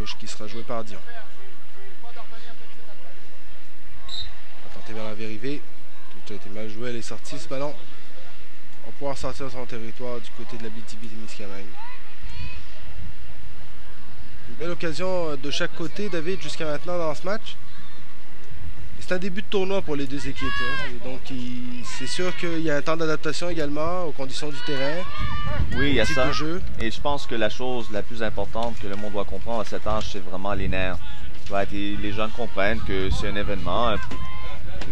touche qui sera jouée par Dion. On va tenter vers la vérité. Tout a été mal joué, elle est sortie ce ballon. On va pouvoir sortir son territoire du côté de la BTB-Témiscamingue. Une belle occasion de chaque côté, David, jusqu'à maintenant dans ce match. C'est un début de tournoi pour les deux équipes. Hein. Et donc, c'est sûr qu'il y a un temps d'adaptation également aux conditions du terrain. Oui, il y a ça. Et je pense que la chose la plus importante que le monde doit comprendre à cet âge, c'est vraiment les nerfs. Les jeunes comprennent que c'est un événement.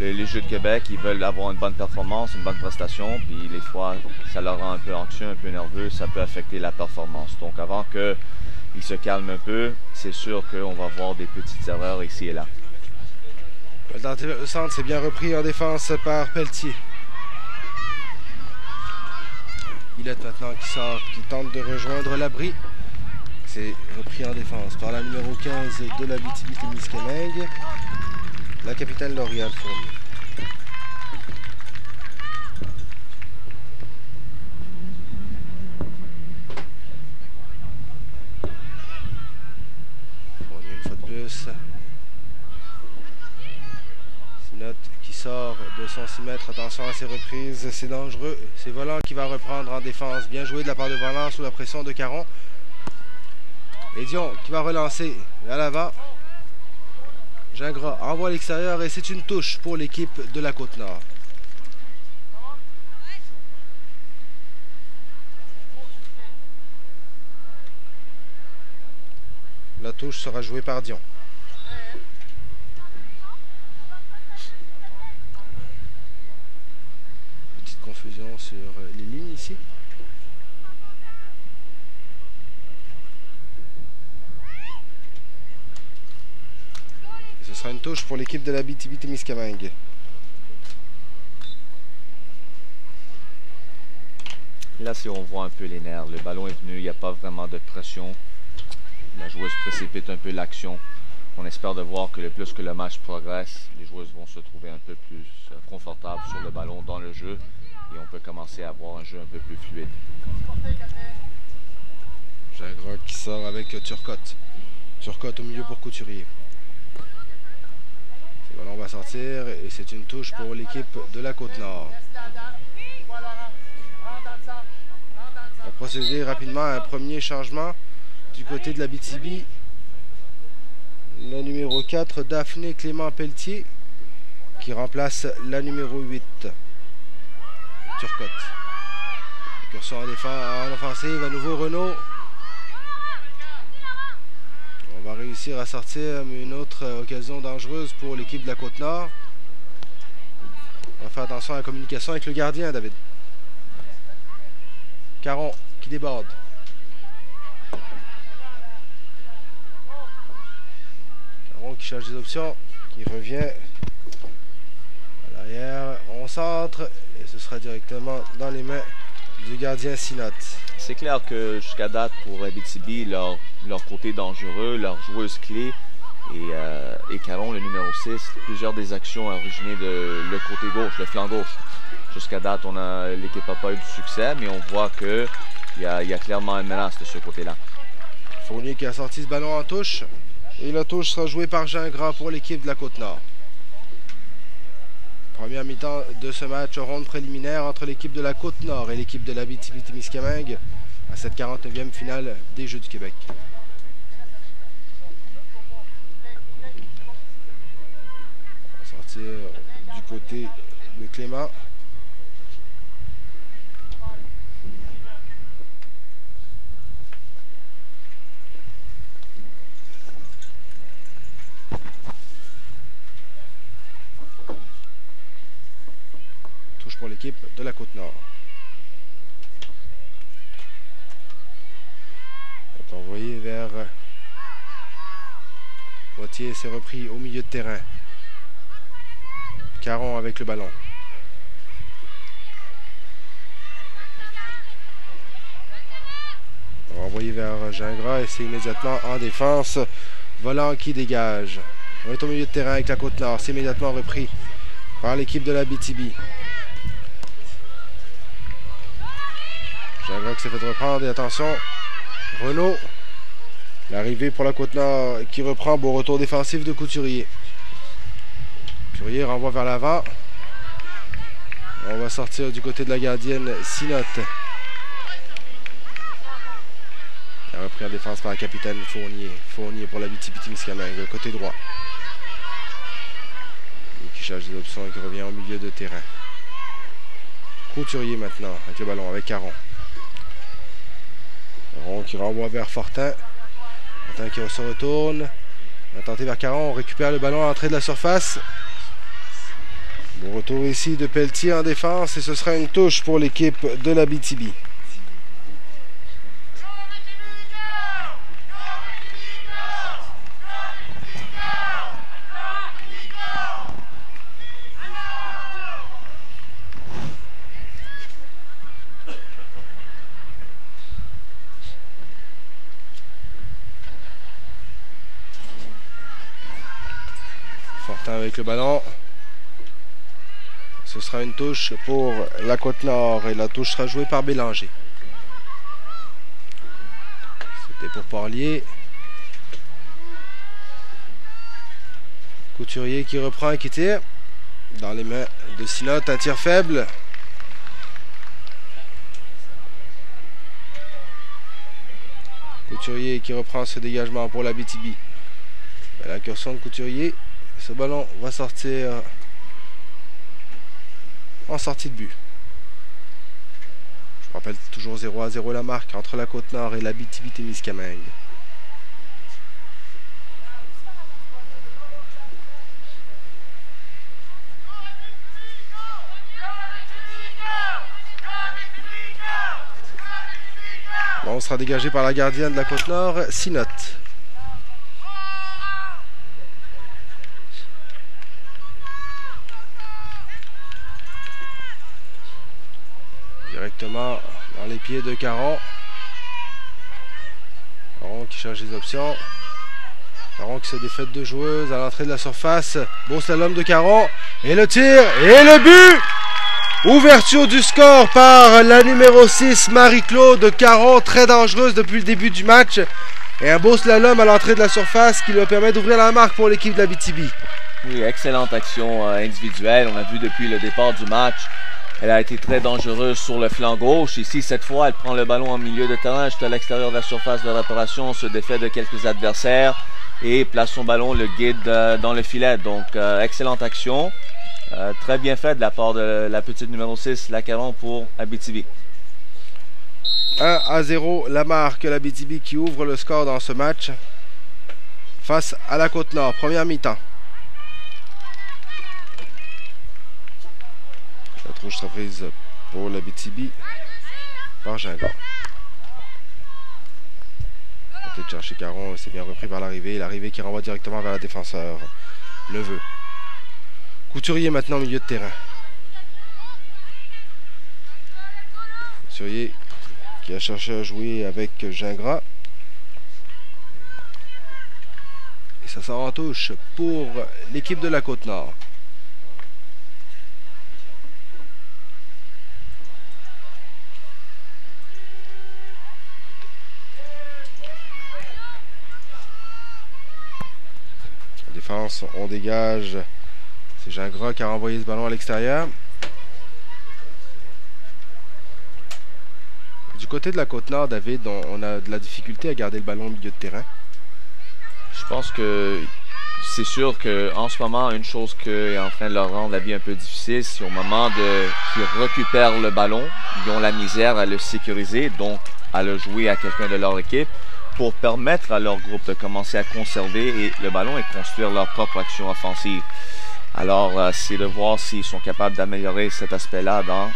Les Jeux de Québec, ils veulent avoir une bonne performance, une bonne prestation. Puis les fois, ça leur rend un peu anxieux, un peu nerveux. Ça peut affecter la performance. Donc, avant qu'ils se calment un peu, c'est sûr qu'on va voir des petites erreurs ici et là. Le centre, c'est bien repris en défense par Pelletier. Guillette maintenant qui sort, qui tente de rejoindre l'abri. C'est repris en défense par la numéro 15 de la BTB-Témiscamingue, la capitaine Lauriane Fournier. Fournier une fois de plus. Note qui sort de son 6 mètres. Attention à ses reprises, c'est dangereux. C'est Volant qui va reprendre en défense. Bien joué de la part de Volant sous la pression de Caron. Et Dion qui va relancer à l'avant. Gingras envoie à l'extérieur et c'est une touche pour l'équipe de la Côte-Nord. La touche sera jouée par Dion. Confusion sur les lignes ici. Et ce sera une touche pour l'équipe de la BTB-Témiscamingue. Là, si on voit un peu les nerfs, le ballon est venu, il n'y a pas vraiment de pression. La joueuse précipite un peu l'action. On espère de voir que le plus que le match progresse, les joueuses vont se trouver un peu plus confortables sur le ballon dans le jeu. Et on peut commencer à avoir un jeu un peu plus fluide. Gingras qui sort avec Turcotte. Turcotte au milieu pour Couturier. Ce ballon va sortir et c'est une touche pour l'équipe de la Côte-Nord. On va procéder rapidement à un premier changement du côté de la BTB. Le numéro 4, Daphné Clément Pelletier, qui remplace la numéro 8. Turcotte. Curseur en offensive, à nouveau Renaud. On va réussir à sortir une autre occasion dangereuse pour l'équipe de la Côte-Nord. On va faire attention à la communication avec le gardien, David. Caron qui déborde. Caron qui cherche des options, qui revient à l'arrière. On centre. Et ce sera directement dans les mains du gardien Sinot. C'est clair que jusqu'à date pour Abitibi, leur côté dangereux, leur joueuse clé et Caron, le numéro 6, plusieurs des actions originaient de le côté gauche, le flanc gauche. Jusqu'à date, l'équipe n'a pas eu du succès, mais on voit qu'il y a clairement une menace de ce côté-là. Fournier qui a sorti ce ballon en touche. Et la touche sera jouée par Gingras pour l'équipe de la Côte-Nord. Première mi-temps de ce match, ronde préliminaire entre l'équipe de la Côte-Nord et l'équipe de la BTB-Témiscamingue à cette 49e finale des Jeux du Québec. On va sortir du côté de Clément. Pour l'équipe de la Côte-Nord. On va envoyer vers Poitiers, c'est repris au milieu de terrain. Caron avec le ballon. On va envoyer vers Gingras et c'est immédiatement en défense. Volant qui dégage. On est au milieu de terrain avec la Côte-Nord. C'est immédiatement repris par l'équipe de la BTB. Gingras qui s'est fait reprendre et attention, Renaud L'arrivée pour la Côte-Nord qui reprend. Beau retour défensif de Couturier. Couturier renvoie vers l'avant. On va sortir du côté de la gardienne Sinotte. Il a repris en défense par la capitaine Fournier. Fournier pour la Abitibi-Témiscamingue, côté droit. Et qui cherche des options et qui revient au milieu de terrain. Couturier maintenant avec le ballon, avec Caron. Caron qui renvoie vers Fortin. Fortin qui se retourne. On va tenter vers Caron. On récupère le ballon à l'entrée de la surface. Bon retour ici de Pelletier en défense et ce sera une touche pour l'équipe de l'Abitibi. Fortin avec le ballon. Ce sera une touche pour la Côte-Nord et la touche sera jouée par Bélanger. C'était pour Parlier. Couturier qui reprend et qui tire. Dans les mains de Sinotte, un tir faible. Couturier qui reprend ce dégagement pour l'Abitibi. L'incursion de Couturier. Ce ballon va sortir en sortie de but. Je rappelle toujours 0-0 la marque entre la Côte-Nord et l'Abitibi-Témiscamingue. Bon, on sera dégagé par la gardienne de la Côte-Nord, Sinotte. Directement dans les pieds de Caron. Caron qui cherche les options. Caron qui se défait de deux joueuses à l'entrée de la surface. Beau slalom de Caron. Et le tir et le but! Ouverture du score par la numéro 6, Marie-Claude Caron. Très dangereuse depuis le début du match. Et un beau slalom à l'entrée de la surface qui lui permet d'ouvrir la marque pour l'équipe de l'Abitibi. Oui, excellente action individuelle. On a vu depuis le départ du match. Elle a été très dangereuse sur le flanc gauche. Ici, cette fois, elle prend le ballon en milieu de terrain, juste à l'extérieur de la surface de réparation, se défait de quelques adversaires et place son ballon, le guide dans le filet. Donc, excellente action. Très bien fait de la part de la petite numéro 6, la Caron pour Abitibi. 1-0 la marque, l'Abitibi qui ouvre le score dans ce match face à la Côte-Nord. Première mi-temps. La touche sera prise pour l'Abitibi par Gingras. On peut chercher Caron, c'est bien repris par l'arrivée. L'arrivée qui renvoie directement vers la défenseur. Neveu. Couturier maintenant au milieu de terrain. Couturier qui a cherché à jouer avec Gingras. Et ça sort en touche pour l'équipe de la Côte-Nord. Défense, on dégage. C'est Gingras qui a renvoyé ce ballon à l'extérieur. Du côté de la Côte-Nord, David, on a de la difficulté à garder le ballon au milieu de terrain. Je pense que c'est sûr qu'en ce moment, une chose qui est en train de leur rendre la vie un peu difficile, c'est au moment qu'ils récupèrent le ballon, ils ont la misère à le sécuriser, donc à le jouer à quelqu'un de leur équipe, pour permettre à leur groupe de commencer à conserver le ballon et construire leur propre action offensive. Alors, c'est de voir s'ils sont capables d'améliorer cet aspect-là dans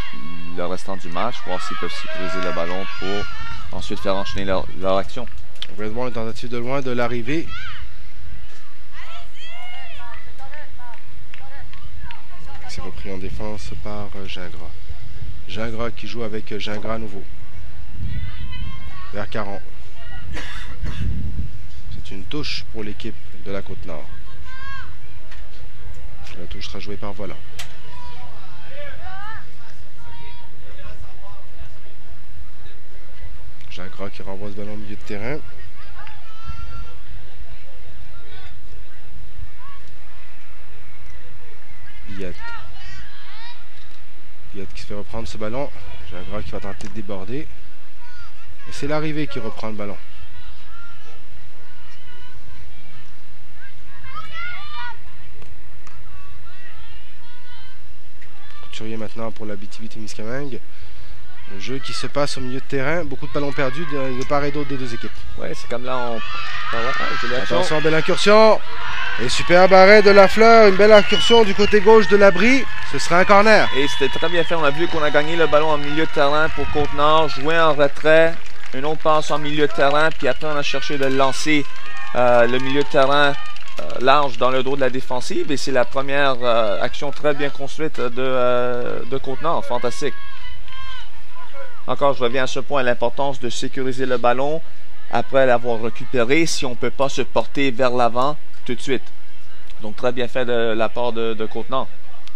le restant du match, voir s'ils peuvent sécuriser le ballon pour ensuite faire enchaîner leur action. On va voir une tentative de loin de l'arrivée. C'est repris en défense par Gingras. Gingras qui joue avec Gingras à nouveau. Vers Caron. C'est une touche pour l'équipe de la Côte-Nord. La touche sera jouée par Volant. Gingras qui renvoie ce ballon au milieu de terrain. Villette. Villette qui se fait reprendre ce ballon. Gingras qui va tenter de déborder. Et c'est l'arrivée qui reprend le ballon. Couturier maintenant pour la BTB-Témiscamingue. Le jeu qui se passe au milieu de terrain. Beaucoup de ballons perdus de part et d'autre des deux équipes. Ouais, c'est comme là on... Attention, belle incursion. Et superbe arrêt de Lafleur. Une belle incursion du côté gauche de l'abri. Ce sera un corner. Et c'était très bien fait. On a vu qu'on a gagné le ballon en milieu de terrain pour Côte-Nord. Jouer en retrait. Une autre passe en milieu de terrain. Puis après, on a cherché de lancer le milieu de terrain large dans le dos de la défensive. Et c'est la première action très bien construite de Côte-Nord. Fantastique. Encore, je reviens à ce point, l'importance de sécuriser le ballon après l'avoir récupéré si on ne peut pas se porter vers l'avant tout de suite. Donc, très bien fait de la part de Côte-Nord.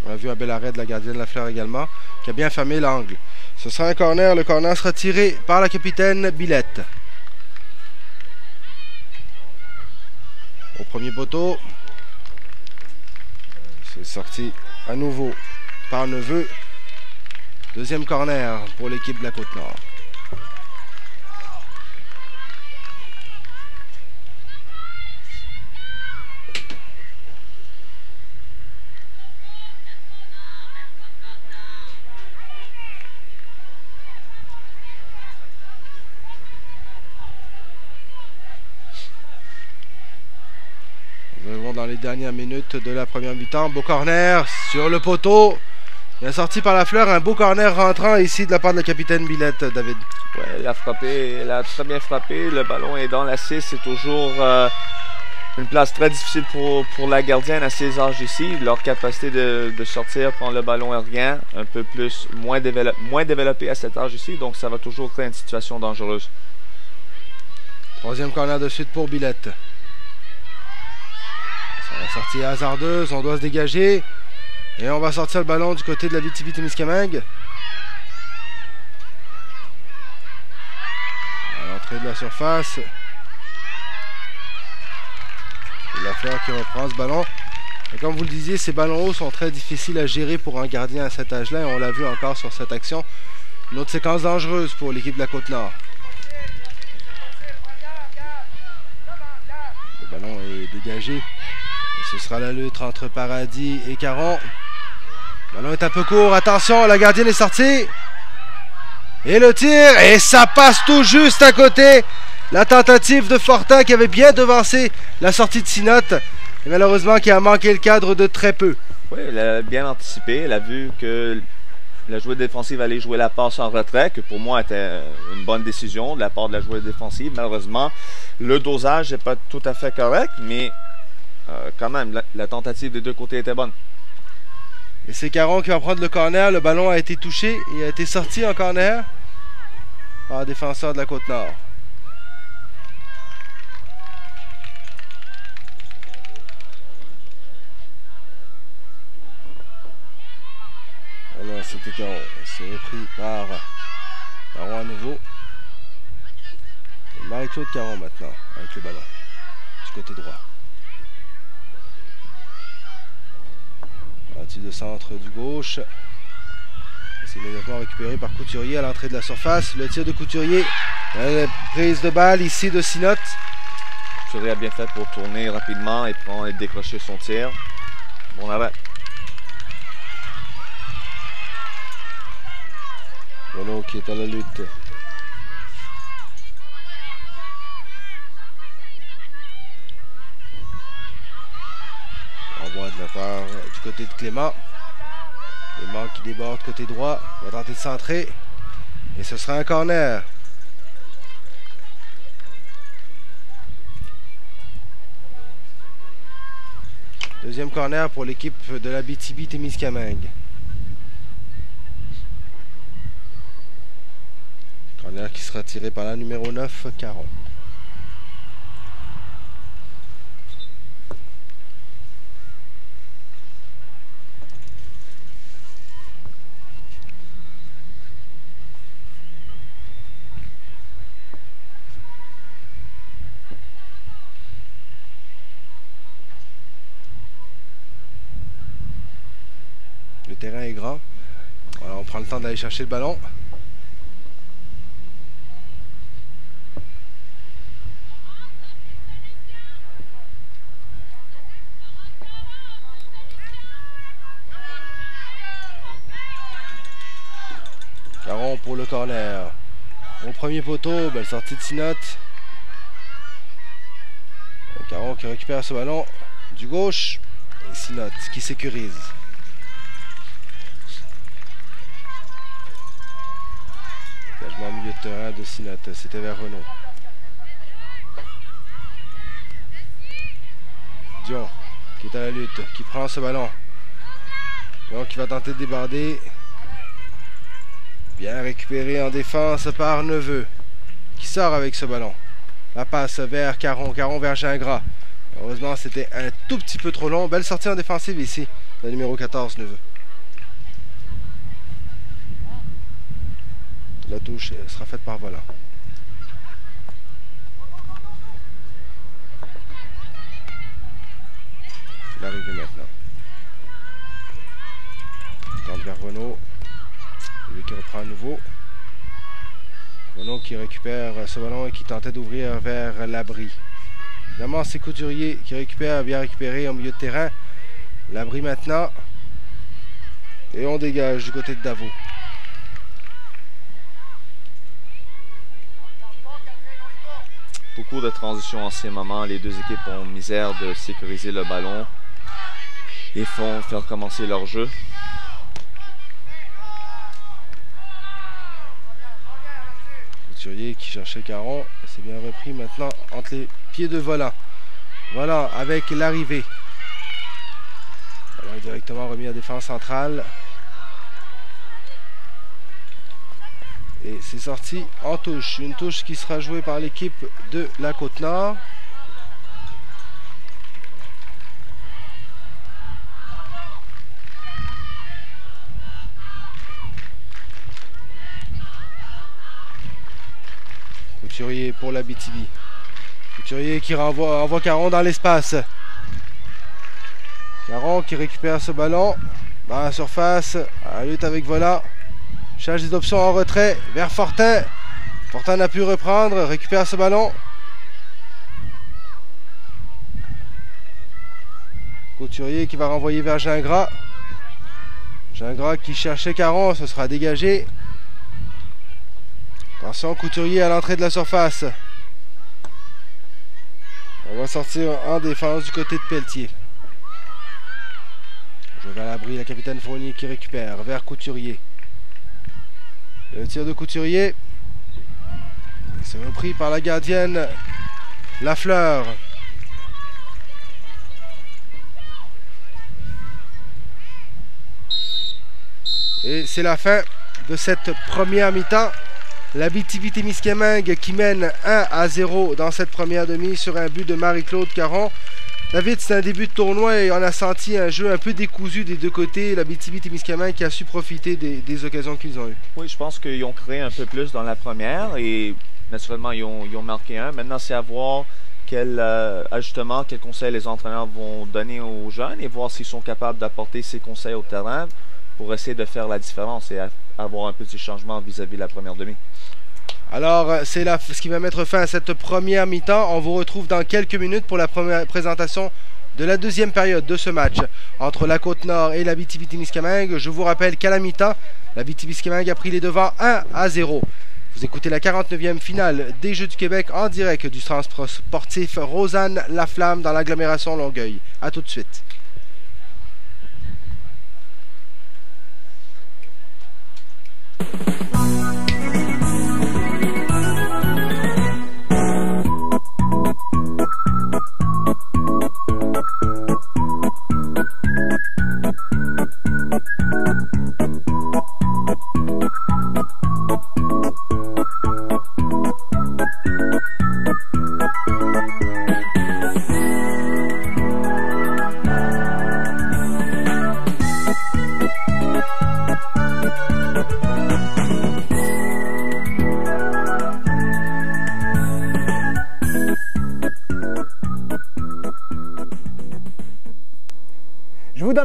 On a vu un bel arrêt de la gardienne Lafleur également, qui a bien fermé l'angle. Ce sera un corner. Le corner sera tiré par la capitaine Billette. Au premier poteau. C'est sorti à nouveau par Neveu. Deuxième corner pour l'équipe de la Côte-Nord. Nous arrivons dans les dernières minutes de la première mi-temps. Beau corner sur le poteau. Bien sorti par Lafleur, un beau corner rentrant ici de la part de la capitaine Billette, David. Ouais, elle a frappé, elle a très bien frappé. Le ballon est dans la 6. C'est toujours une place très difficile pour la gardienne à ces âges ici. Leur capacité de sortir, prendre le ballon aérien, un peu plus, moins développé à cet âge ici. Donc ça va toujours créer une situation dangereuse. Troisième corner de suite pour Billette. La sortie hasardeuse, on doit se dégager. Et on va sortir le ballon du côté de la BTB-Témiscamingue. À l'entrée de la surface. Et Lafleur qui reprend ce ballon. Et comme vous le disiez, ces ballons hauts sont très difficiles à gérer pour un gardien à cet âge-là. Et on l'a vu encore sur cette action. Une autre séquence dangereuse pour l'équipe de la Côte-Nord. Le ballon est dégagé. Et ce sera la lutte entre Paradis et Caron. Le ballon est un peu court. Attention, la gardienne est sortie. Et le tir. Et ça passe tout juste à côté. La tentative de Fortin qui avait bien devancé la sortie de Sinotte. Et malheureusement qui a manqué le cadre de très peu. Oui, elle a bien anticipé. Elle a vu que la joueuse défensive allait jouer la passe en retrait, que pour moi était une bonne décision de la part de la joueuse défensive. Malheureusement, le dosage n'est pas tout à fait correct, mais quand même, la tentative des deux côtés était bonne. Et c'est Caron qui va prendre le corner. Le ballon a été touché et a été sorti en corner par le défenseur de la Côte-Nord. Alors c'était Caron. C'est repris par Caron à nouveau. Et Marie-Claude Caron maintenant avec le ballon du côté droit. Partie de centre du gauche. C'est immédiatement récupéré par Couturier à l'entrée de la surface. Le tir de Couturier. La prise de balle ici de Sinotte. Couturier a bien fait pour tourner rapidement et prendre et décrocher son tir. Bon arrêt. Renaud qui est à la lutte. Envoi de la part du côté de Clément. Clément qui déborde côté droit. Il va tenter de centrer. Et ce sera un corner. Deuxième corner pour l'équipe de la BTB-Témiscamingue. Corner qui sera tiré par la numéro 9, Caron. terrain est grand. Voilà, on prend le temps d'aller chercher le ballon. Caron pour le corner. Au premier poteau, belle sortie de Sinotte. Caron qui récupère ce ballon du gauche. Et Sinotte qui sécurise. Engagement au milieu de terrain de Sinotte. C'était vers Renaud. Dion qui est à la lutte, qui prend ce ballon. Dion qui va tenter de déborder. Bien récupéré en défense par Neveu, qui sort avec ce ballon. La passe vers Caron, Caron vers Gingras. Heureusement, c'était un tout petit peu trop long. Belle sortie en défensive ici, le numéro 14, Neveu. La touche sera faite par Volant. L'arrivée maintenant. Tente vers Renaud. Lui qui reprend à nouveau. Renaud qui récupère ce ballon et qui tentait d'ouvrir vers l'abri. Évidemment, c'est Couturier qui récupère, bien récupéré au milieu de terrain. L'abri maintenant. Et on dégage du côté de Davo. Beaucoup de transitions en ces moments. Les deux équipes ont misère de sécuriser le ballon et font faire commencer leur jeu. Couturier qui cherchait Caron. C'est bien repris maintenant entre les pieds de Volant. Volant avec l'arrivée. Volant directement remis à défense centrale. Et c'est sorti en touche. Une touche qui sera jouée par l'équipe de la Côte-Nord. Couturier pour la BTB. Couturier qui envoie Caron dans l'espace. Caron qui récupère ce ballon dans la surface. À la lutte avec Volant. Cherche des options en retrait vers Fortin. Fortin n'a pu reprendre. Récupère ce ballon. Couturier qui va renvoyer vers Gingras. Gingras qui cherchait Caron. Ce sera dégagé. Attention, Couturier à l'entrée de la surface. On va sortir en défense du côté de Pelletier. Je vais à l'abri, la capitaine Fournier qui récupère vers Couturier. Le tir de Couturier. C'est repris par la gardienne Lafleur. Et c'est la fin de cette première mi-temps. La BTB-Témiscamingue qui mène 1-0 dans cette première demi sur un but de Marie-Claude Caron. David, c'est un début de tournoi et on a senti un jeu un peu décousu des deux côtés. La BTB-Témiscamingue qui a su profiter des occasions qu'ils ont eues. Oui, je pense qu'ils ont créé un peu plus dans la première et naturellement, ils ont marqué un. Maintenant, c'est à voir quel ajustement, quels conseils les entraîneurs vont donner aux jeunes et voir s'ils sont capables d'apporter ces conseils au terrain pour essayer de faire la différence et avoir un petit changement vis-à-vis de la première demi. Alors, c'est ce qui va mettre fin à cette première mi-temps. On vous retrouve dans quelques minutes pour la première présentation de la deuxième période de ce match entre la Côte-Nord et la BTB-Témiscamingue. Je vous rappelle qu'à la mi-temps, la BTB-Témiscamingue a pris les devants 1-0. Vous écoutez la 49e finale des Jeux du Québec en direct du centre sportif Rosanne Laflamme dans l'agglomération Longueuil. A tout de suite.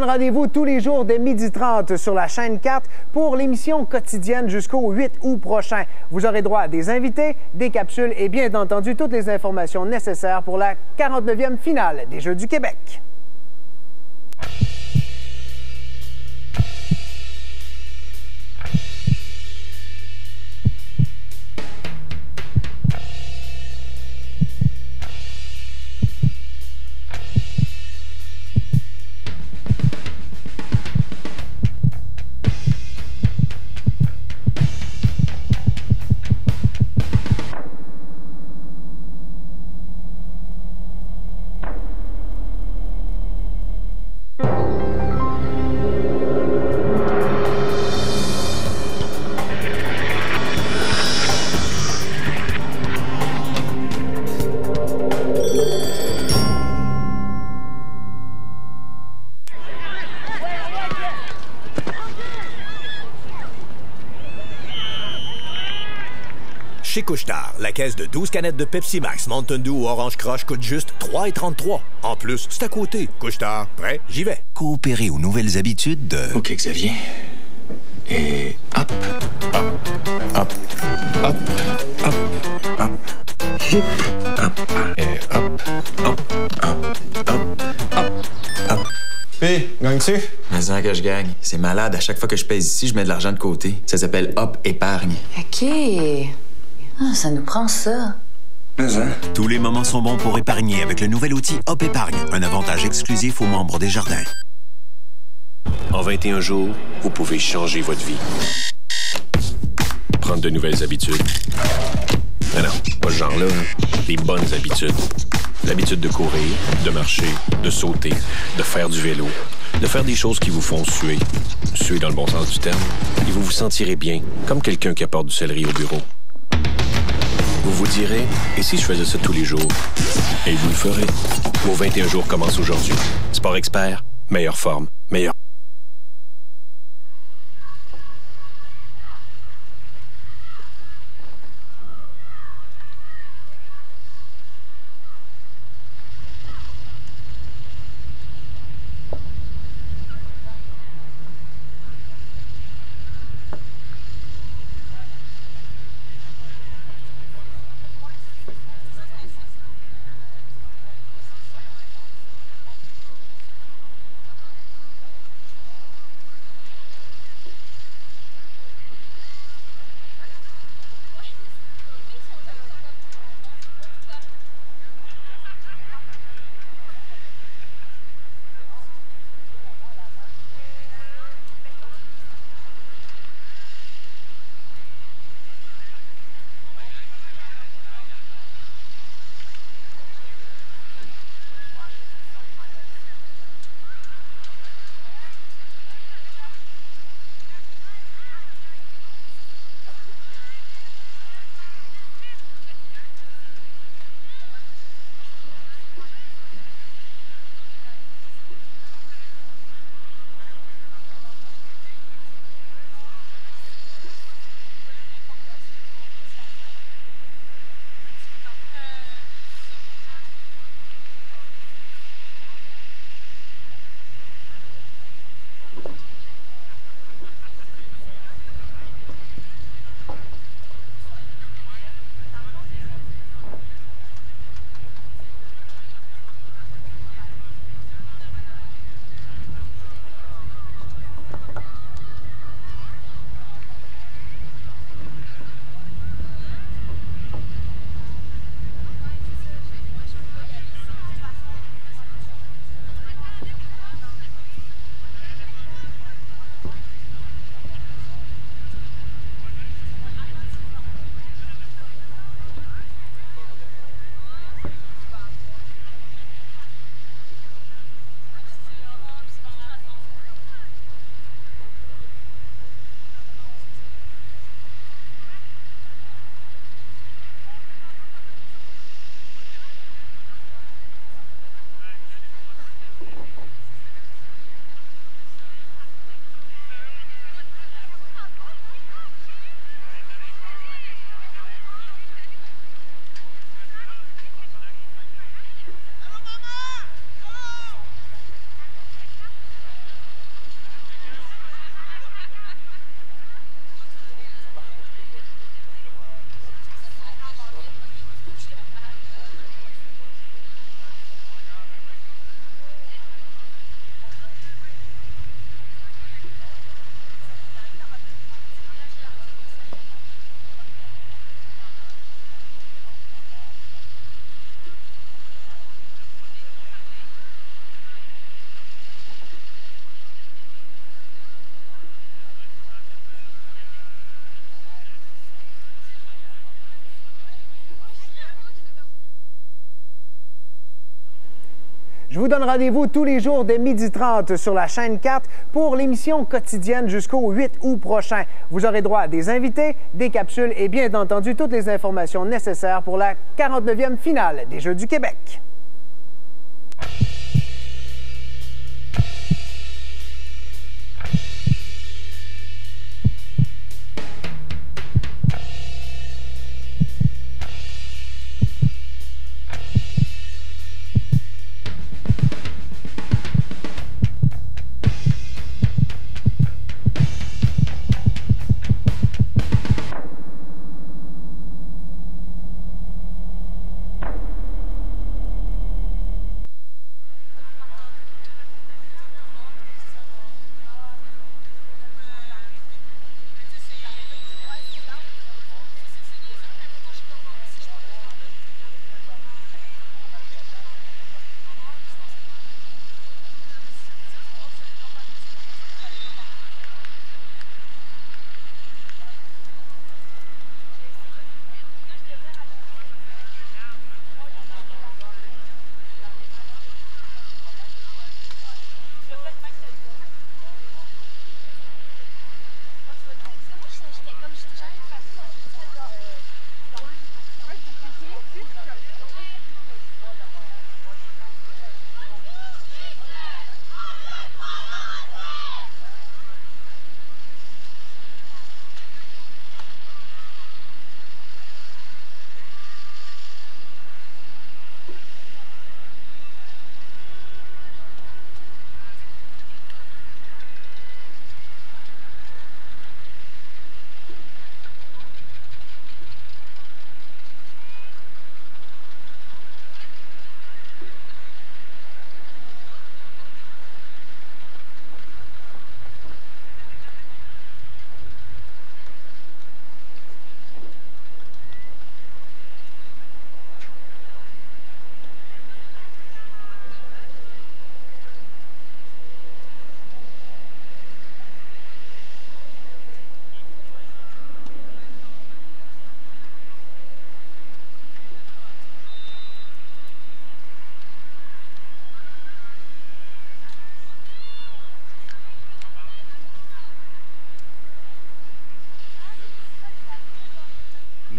donne rendez-vous tous les jours dès 12h30 sur la chaîne 4 pour l'émission quotidienne jusqu'au 8 août prochain. Vous aurez droit à des invités, des capsules et bien entendu toutes les informations nécessaires pour la 49e finale des Jeux du Québec. Chez Couche-Tard, la caisse de 12 canettes de Pepsi Max, Mountain Dew ou Orange Crush coûte juste 3,33 $. En plus, c'est à côté. Couche-Tard, prêt? J'y vais. Coopérer aux nouvelles habitudes de... OK, Xavier. Et hop, hop, hop, hop, hop, hop, hop, et hop, hop, hop, hop, hop, hop. Puis, gagnes-tu? Mais ça que je gagne. C'est malade. À chaque fois que je pèse ici, je mets de l'argent de côté. Ça s'appelle Hop Épargne. OK. Ah, ça nous prend ça. Mais hein? Tous les moments sont bons pour épargner avec le nouvel outil Hop Épargne, un avantage exclusif aux membres des Jardins. En 21 jours, vous pouvez changer votre vie. Prendre de nouvelles habitudes. Non, pas ce genre-là. Des bonnes habitudes. L'habitude de courir, de marcher, de sauter, de faire du vélo, de faire des choses qui vous font suer. Suer dans le bon sens du terme. Et vous vous sentirez bien, comme quelqu'un qui apporte du céleri au bureau. Vous vous direz, et si je faisais ça tous les jours? Et vous le ferez. Vos 21 jours commencent aujourd'hui. Sport Expert, meilleure forme, meilleure... Je vous donne rendez-vous tous les jours dès 12h30 sur la chaîne 4 pour l'émission quotidienne jusqu'au 8 août prochain. Vous aurez droit à des invités, des capsules et bien entendu toutes les informations nécessaires pour la 49e finale des Jeux du Québec.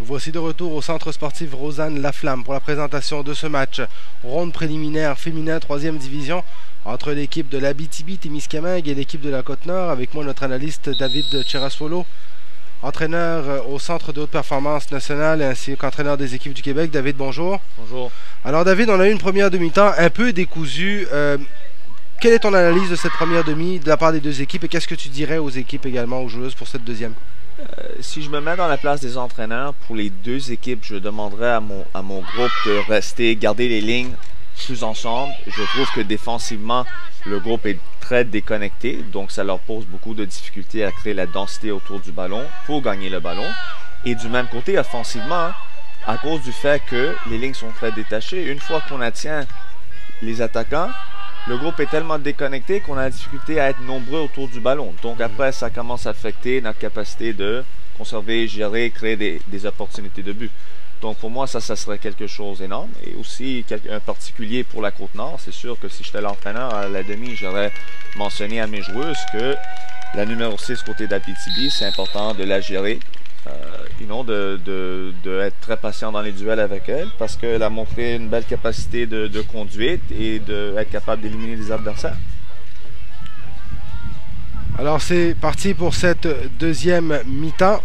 Voici de retour au centre sportif Rosanne Laflamme pour la présentation de ce match. Ronde préliminaire féminin 3e division entre l'équipe de l'Abitibi-Témiscamingue et l'équipe de la Côte-Nord. Avec moi notre analyste David Cheraswolo, entraîneur au Centre de haute performance nationale ainsi qu'entraîneur des équipes du Québec. David, bonjour. Bonjour. Alors David, on a eu une première demi-temps un peu décousue. Quelle est ton analyse de cette première demi de la part des deux équipes et qu'est-ce que tu dirais aux équipes également, aux joueuses pour cette deuxième? Si je me mets dans la place des entraîneurs, pour les deux équipes, je demanderais à mon groupe de rester, garder les lignes plus ensemble. Je trouve que défensivement, le groupe est très déconnecté, donc ça leur pose beaucoup de difficultés à créer la densité autour du ballon pour gagner le ballon. Et du même côté, offensivement, à cause du fait que les lignes sont très détachées, une fois qu'on attient les attaquants, le groupe est tellement déconnecté qu'on a la difficulté à être nombreux autour du ballon. Donc après, ça commence à affecter notre capacité de conserver, gérer, créer des opportunités de but. Donc pour moi, ça serait quelque chose d'énorme. Et aussi, un particulier pour la Côte-Nord. C'est sûr que si j'étais l'entraîneur à la demi, j'aurais mentionné à mes joueuses que la numéro 6 côté d'Abitibi, c'est important de la gérer. De être très patient dans les duels avec elle parce qu'elle a montré une belle capacité de conduite et d'être capable d'éliminer les adversaires. Alors c'est parti pour cette deuxième mi-temps.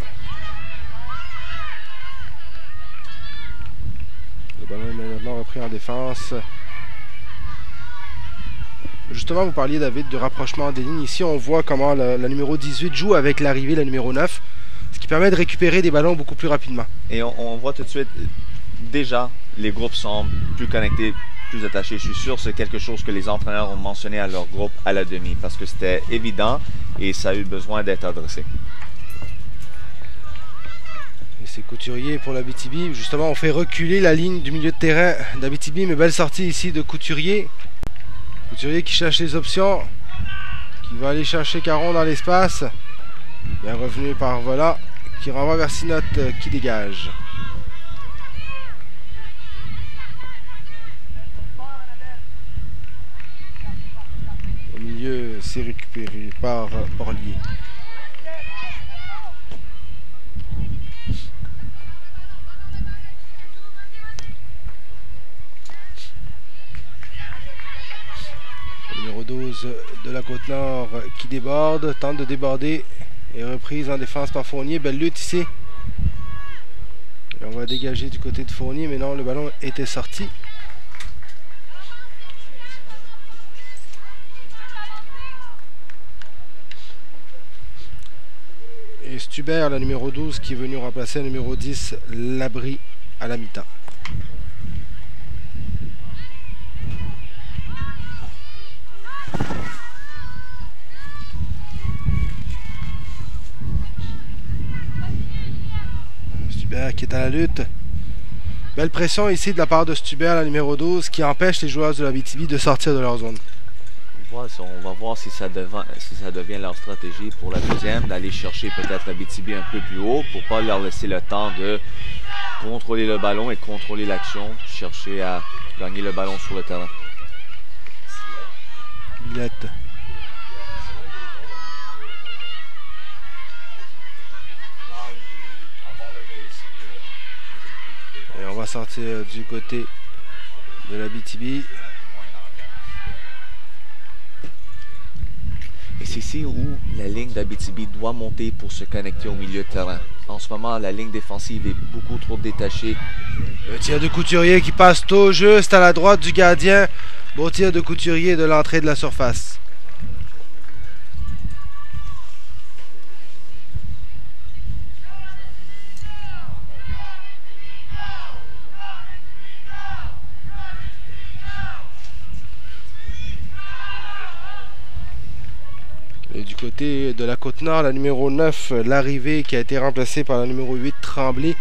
Le ballon est maintenant repris en défense. Justement, vous parliez, David, de rapprochement des lignes. Ici, on voit comment la numéro 18 joue avec l'arrivée, la numéro 9. Ce qui permet de récupérer des ballons beaucoup plus rapidement. Et on voit tout de suite, déjà, les groupes sont plus connectés, plus attachés. Je suis sûr que c'est quelque chose que les entraîneurs ont mentionné à leur groupe à la demi, parce que c'était évident et ça a eu besoin d'être adressé. Et c'est Couturier pour l'Abitibi. Justement, on fait reculer la ligne du milieu de terrain d'Abitibi, mais belle sortie ici de Couturier. Couturier qui cherche les options, qui va aller chercher Caron dans l'espace. Bien revenu par Vola, qui renvoie vers Sinotte qui dégage. milieu, c'est récupéré par Orlier. Le numéro 12 de la Côte-Nord qui déborde, tente de déborder et reprise en défense par Fournier. Belle lutte ici. Et on va dégager du côté de Fournier, mais non, le ballon était sorti. Et Stubert, le numéro 12, qui est venu remplacer le numéro 10, Labrie, à la mi-temps. Stubert qui est à la lutte. Belle pression ici de la part de Stubert, la numéro 12, qui empêche les joueurs de l'Abitibi de sortir de leur zone. On va voir si ça devient leur stratégie pour la deuxième, d'aller chercher peut-être l'Abitibi un peu plus haut pour ne pas leur laisser le temps de contrôler le ballon et contrôler l'action, chercher à gagner le ballon sur le terrain. Billette. Et on va sortir du côté de l'Abitibi. Et c'est ici où la ligne d'Abitibi doit monter pour se connecter au milieu de terrain. En ce moment, la ligne défensive est beaucoup trop détachée. Le tir de Couturier qui passe tout juste à la droite du gardien. Beau tir de Couturier de l'entrée de la surface. Et du côté de la Côte-Nord, la numéro 9, l'arrivée qui a été remplacée par la numéro 8, Tremblay,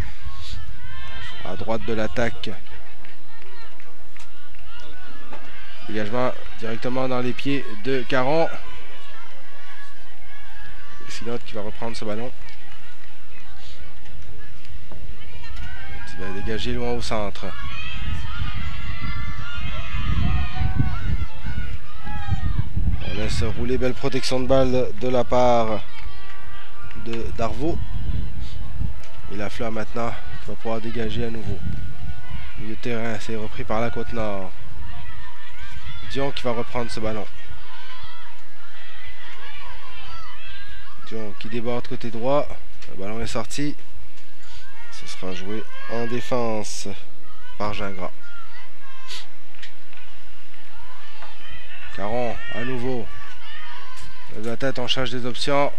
à droite de l'attaque. Dégagement directement dans les pieds de Caron. Sinotte qui va reprendre ce ballon. Il va dégager loin au centre. On laisse rouler, belle protection de balle de la part d'Arvaux. Et la Fleur maintenant qui va pouvoir dégager à nouveau. Milieu de terrain, c'est repris par la Côte-Nord. Dion qui va reprendre ce ballon. Dion qui déborde côté droit. Le ballon est sorti. Ce sera joué en défense par Gingras. Caron à nouveau. De la tête, on cherche des options.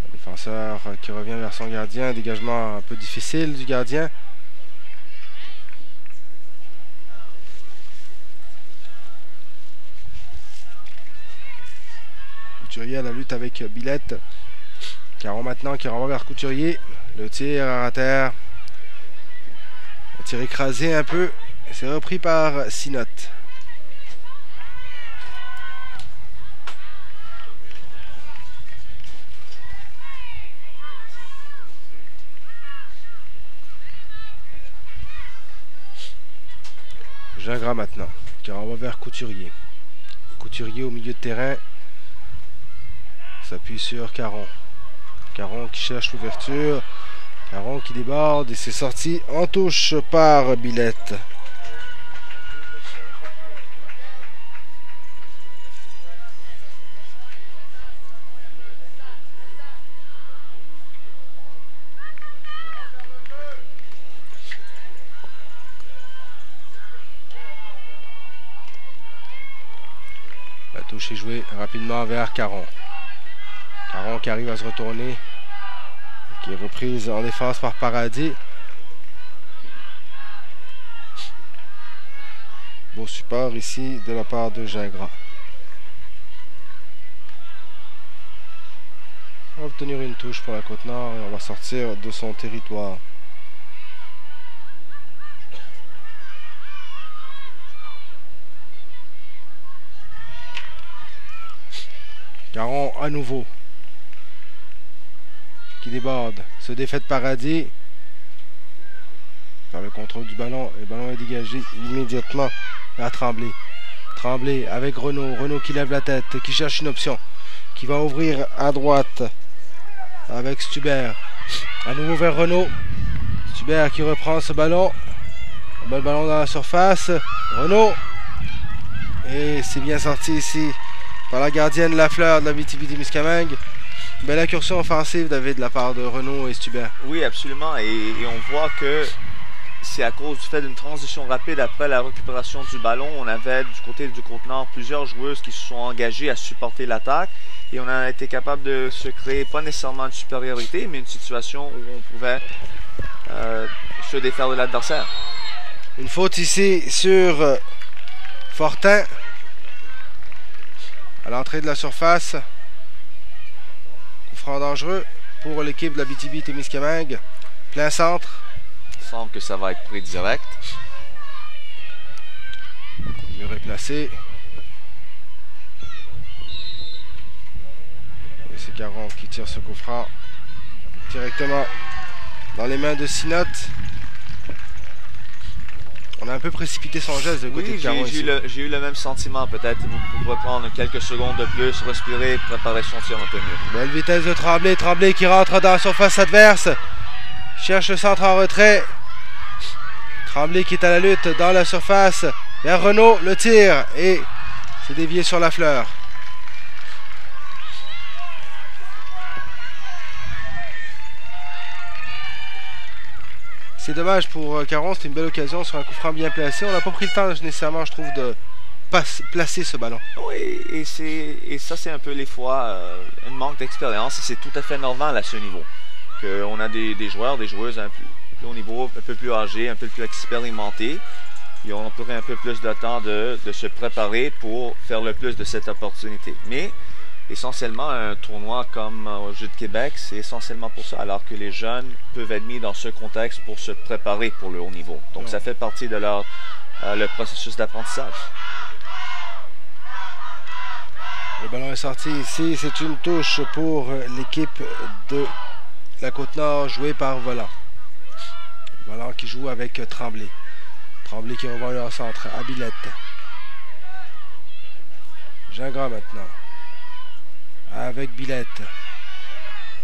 Le défenseur qui revient vers son gardien. Dégagement un peu difficile du gardien. Couturier à la lutte avec Billette. Caron maintenant qui renvoie vers Couturier. Le tir à terre. Le tir écrasé un peu. C'est repris par Sinotte. Gingras maintenant, qui renvoie vers Couturier. Couturier au milieu de terrain. S'appuie sur Caron. Caron qui cherche l'ouverture. Caron qui déborde et c'est sorti en touche par Billette. La touche est jouée rapidement vers Caron. Caron qui arrive à se retourner. Qui est reprise en défense par Paradis. Beau support ici de la part de Gingras. On va obtenir une touche pour la Côte-Nord et on va sortir de son territoire. Caron à nouveau. Qui déborde. Se défait de Paradis. Par le contrôle du ballon. Et le ballon est dégagé immédiatement à Tremblay. Tremblay avec Renaud. Renaud qui lève la tête, qui cherche une option. Qui va ouvrir à droite avec Stubert. À nouveau vers Renaud. Stubert qui reprend ce ballon. On met le ballon dans la surface. Renaud. Et c'est bien sorti ici par la gardienne Lafleur de la Abitibi-Témiscamingue. Belle incursion offensive, David, de la part de Renaud et Stubert. Oui, absolument. Et on voit que c'est à cause du fait d'une transition rapide après la récupération du ballon. On avait du côté du Côte-Nord plusieurs joueuses qui se sont engagées à supporter l'attaque. Et on a été capable de se créer, pas nécessairement une supériorité, mais une situation où on pouvait se défaire de l'adversaire. Une faute ici sur Fortin. À l'entrée de la surface. Coup franc dangereux pour l'équipe de la Abitibi-Témiscamingue. Plein centre. Il semble que ça va être pris direct. Mur est placé. Et c'est Caron qui tire ce coup franc directement dans les mains de Sinotte. On a un peu précipité son geste de côté de Caron ici. J'ai eu le même sentiment. Peut-être vous pourrez prendre quelques secondes de plus, respirer, préparer son tir un peu mieux. Belle vitesse de Tremblay. Tremblay qui rentre dans la surface adverse. Cherche le centre en retrait. Tremblay qui est à la lutte dans la surface. Vers Renaud, le tir. Et c'est dévié sur Lafleur. C'est dommage pour Caron, c'était une belle occasion sur un coup franc bien placé. On n'a pas pris le temps nécessairement, je trouve, de placer ce ballon. Oui, et ça c'est un peu les fois un manque d'expérience et c'est tout à fait normal à ce niveau. On a des joueurs, des joueuses un peu plus haut niveau, un peu plus âgés, un peu plus expérimentés. Ils ont pris un peu plus de temps de se préparer pour faire le plus de cette opportunité. Mais essentiellement, un tournoi comme au Jeux de Québec, c'est essentiellement pour ça, alors que les jeunes peuvent être mis dans ce contexte pour se préparer pour le haut niveau. Donc, ça fait partie de leur le processus d'apprentissage. Le ballon est sorti ici. C'est une touche pour l'équipe de la Côte-Nord jouée par Volant. Volant qui joue avec Tremblay. Tremblay qui revoit au centre à Billette. Gingras maintenant. Avec Billette.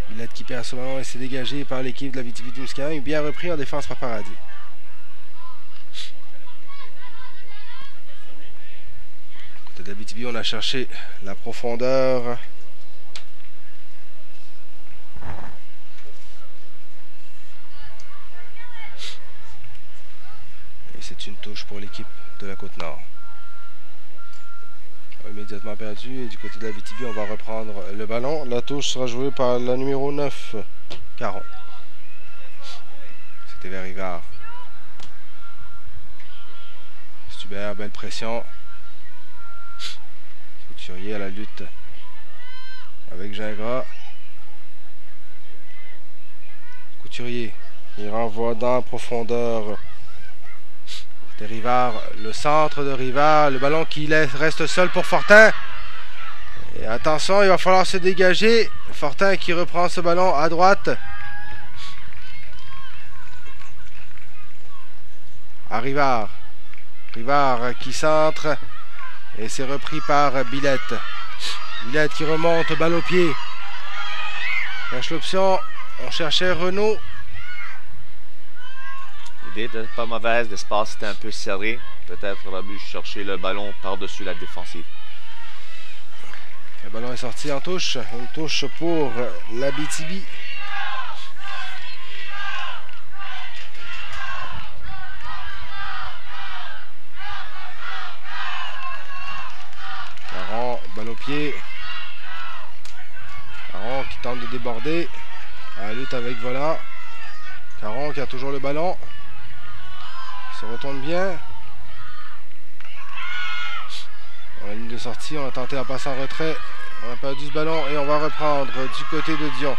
Billette qui perd ce ballon et s'est dégagé par l'équipe de la Abitibi-Témiscamingue. Bien repris en défense par Paradis. Côté de l'Abitibi, on a cherché la profondeur. Et c'est une touche pour l'équipe de la Côte-Nord. Immédiatement perdu et du côté de la Abitibi, on va reprendre le ballon. La touche sera jouée par la numéro 9, Caron. C'était vers Rivard. Stubert, belle pression. Couturier à la lutte avec Gingras. Couturier, il renvoie dans la profondeur. C'était Rivard, le centre de Rivard, le ballon qui reste seul pour Fortin. Et attention, il va falloir se dégager. Fortin qui reprend ce ballon à droite. À Rivard. Rivard qui centre. Et c'est repris par Billette. Billette qui remonte, balle au pied. Cherche l'option. On cherchait Renaud. L'idée n'était pas mauvaise, l'espace était un peu serré. Peut-être on a dû chercher le ballon par-dessus la défensive. Le ballon est sorti en touche. Une touche pour l'Abitibi. Caron, balle au pied. Caron qui tente de déborder. À la lutte avec Volant. Caron qui a toujours le ballon. Se retourne bien. Dans la ligne de sortie, on a tenté un passe en retrait. On a perdu ce ballon et on va reprendre du côté de Dion.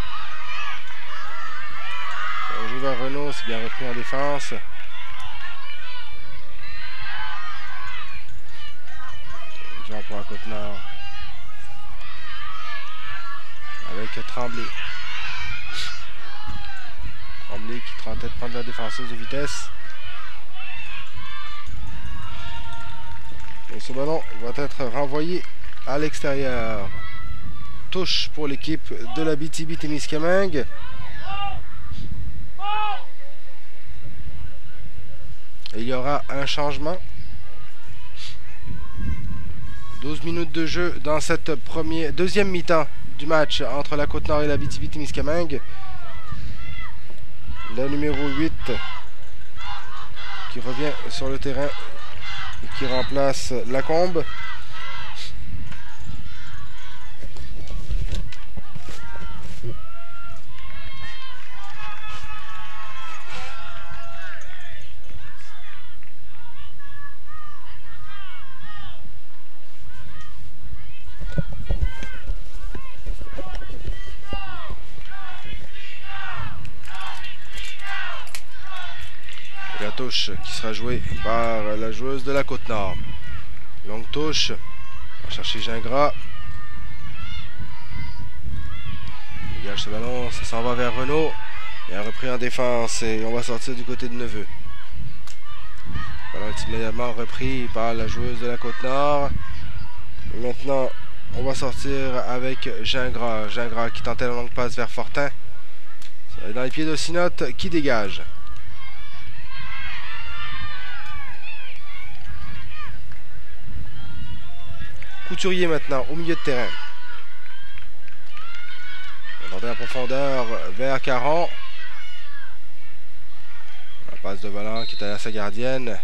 On joue vers Renaud, c'est bien repris en défense. Dion pour la Côte-Nord. Avec Tremblay. Tremblay qui tentait de prendre la défenseuse de vitesse. Et ce ballon va être renvoyé à l'extérieur. Touche pour l'équipe de l'Abitibi-Témiscamingue. Il y aura un changement. 12 minutes de jeu dans cette deuxième mi-temps du match entre la Côte-Nord et l'Abitibi-Témiscamingue. Le numéro 8 qui revient sur le terrain et qui remplace Lacombe. La touche qui sera jouée par la joueuse de la Côte-Nord. Longue touche. On va chercher Gingras. Il dégage ce ballon. Ça s'en va vers Renaud. Il a repris en défense et on va sortir du côté de Neveu. Le ballon est immédiatement repris par la joueuse de la Côte-Nord. Maintenant, on va sortir avec Gingras. Gingras qui tentait la longue passe vers Fortin. Ça va dans les pieds de Sinotte qui dégage. Couturier maintenant au milieu de terrain. On va tenter la profondeur vers Caron. La passe de ballon qui est allée à sa gardienne.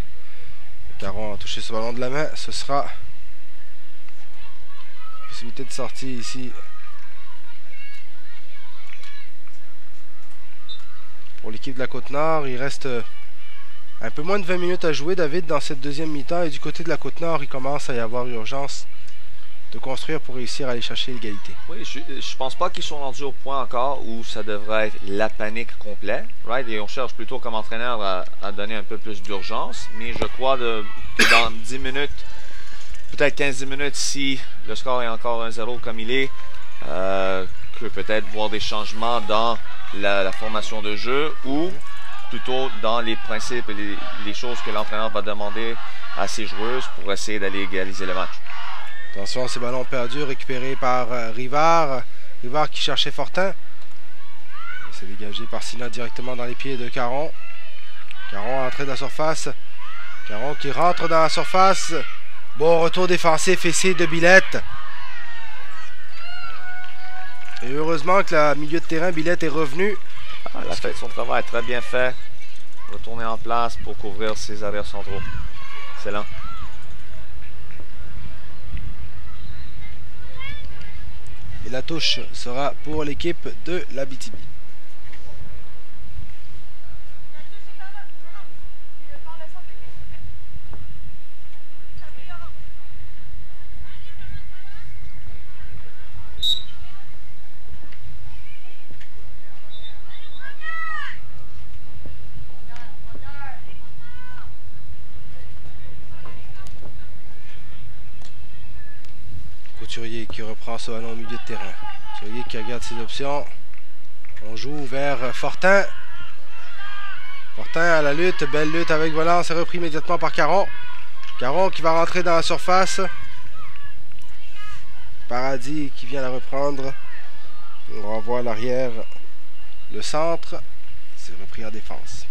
Caron a touché ce ballon de la main. Ce sera possibilité de sortie ici pour l'équipe de la Côte-Nord. Il reste un peu moins de 20 minutes à jouer, David, dans cette deuxième mi-temps. Et du côté de la Côte-Nord, il commence à y avoir urgence de construire pour réussir à aller chercher l'égalité. Oui, je pense pas qu'ils sont rendus au point encore où ça devrait être la panique complète, right? Et on cherche plutôt comme entraîneur à donner un peu plus d'urgence, mais je crois que dans 10 minutes, peut-être 15 minutes, si le score est encore 1-0 comme il est, que peut-être voir des changements dans la formation de jeu ou plutôt dans les principes et les choses que l'entraîneur va demander à ses joueuses pour essayer d'aller égaliser le match. Attention, ces ballons perdus récupérés par Rivard. Rivard qui cherchait Fortin. C'est dégagé par Sina directement dans les pieds de Caron. Caron à l'entrée de la surface. Caron qui rentre dans la surface. Bon retour défensif ici de Billette. Et heureusement que le milieu de terrain, Billette est revenu. Elle a fait son travail très bien fait. Retourner en place pour couvrir ses arrières centraux. Excellent. Et la touche sera pour l'équipe de l'Abitibi. Couturier qui reprend ce ballon au milieu de terrain. Couturier qui regarde ses options. On joue vers Fortin. Fortin à la lutte. Belle lutte avec Volant. C'est repris immédiatement par Caron. Caron qui va rentrer dans la surface. Paradis qui vient la reprendre. On renvoie à l'arrière. Le centre. C'est repris en défense.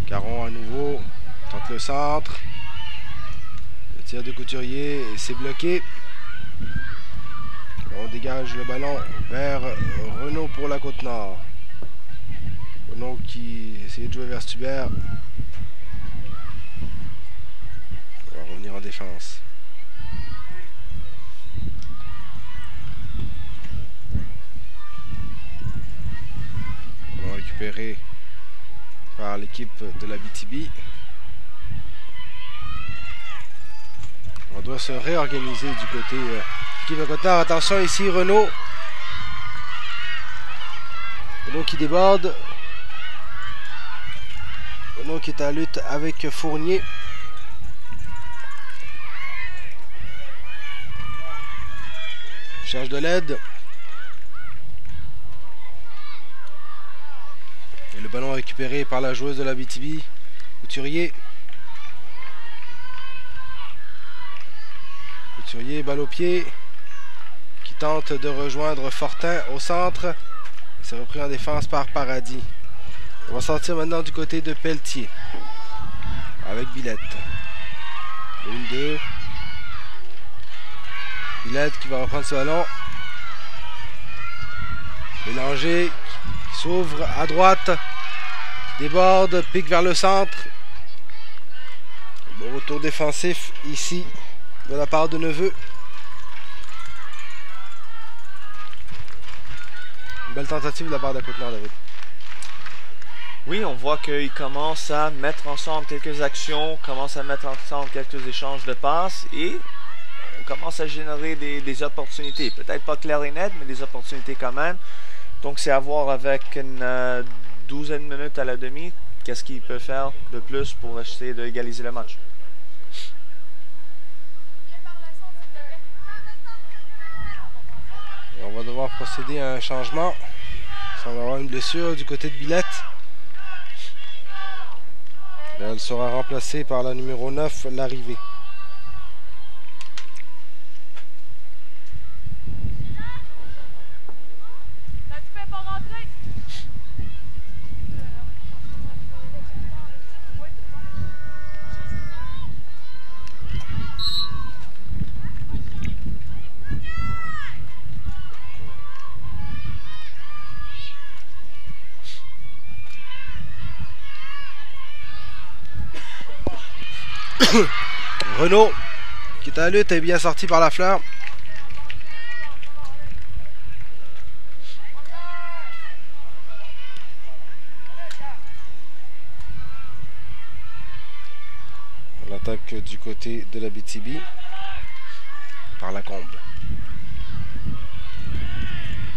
Caron à nouveau, tente le centre. Le tir de Couturier et c'est bloqué. On dégage le ballon vers Renaud pour la Côte-Nord. Renaud qui essayait de jouer vers Stubert. On va revenir en défense. On va récupérer par l'équipe de l'Abitibi. On doit se réorganiser du côté de l'équipe de Côte-Nord. Attention ici, Renaud. Renaud qui déborde. Renaud qui est à lutte avec Fournier. Cherche de l'aide. Et le ballon récupéré par la joueuse de l'Abitibi, Couturier. Couturier, balle au pied, qui tente de rejoindre Fortin au centre. C'est repris en défense par Paradis. On va sortir maintenant du côté de Pelletier. Avec Billette. 1-2. Billette qui va reprendre ce ballon. Bélanger qui s'ouvre à droite. Déborde, pique vers le centre. Bon retour défensif ici de la part de Neveu. Une belle tentative de la part de la Côte-Nord, David. Oui, on voit qu'ils commencent à mettre ensemble quelques actions, commencent à mettre ensemble quelques échanges de passes et on commence à générer des opportunités. Peut-être pas claires et nettes, mais des opportunités quand même. Donc c'est à voir avec une douzaine de minutes à la demi, qu'est-ce qu'il peut faire de plus pour essayer d'égaliser le match. Et on va devoir procéder à un changement. Ça va avoir une blessure du côté de Billette. Elle sera remplacée par la numéro 9, l'arrivée. Renaud qui est à la lutte est bien sorti par la fleur. L'attaque du côté de l'Abitibi par la Combe.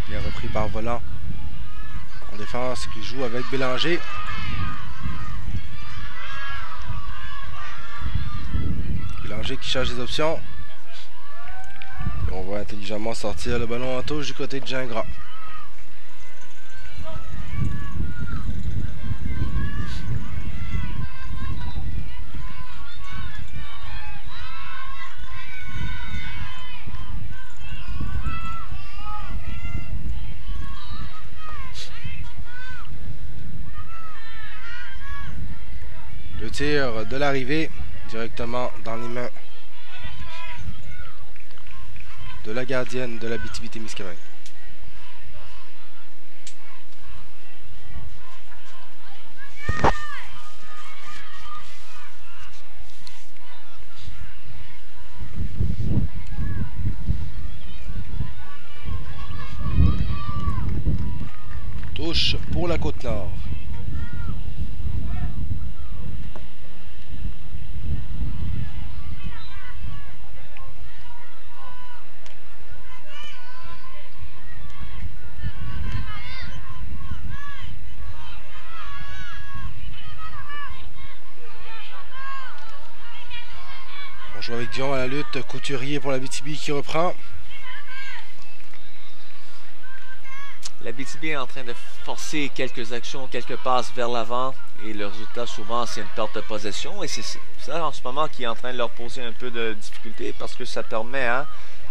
Bien repris par Volant en défense qui joue avec Bélanger. Bélanger qui cherche des options. Et on va intelligemment sortir le ballon en touche du côté de Gingras. Le tir de l'arrivée directement dans les mains de la gardienne de l'Abitibi-Témiscamingue. Touche pour la Côte-Nord. On joue avec Dion à la lutte. Couturier pour l'Abitibi qui reprend. L'Abitibi est en train de forcer quelques actions, quelques passes vers l'avant et le résultat souvent c'est une perte de possession et c'est ça en ce moment qui est en train de leur poser un peu de difficulté parce que ça permet à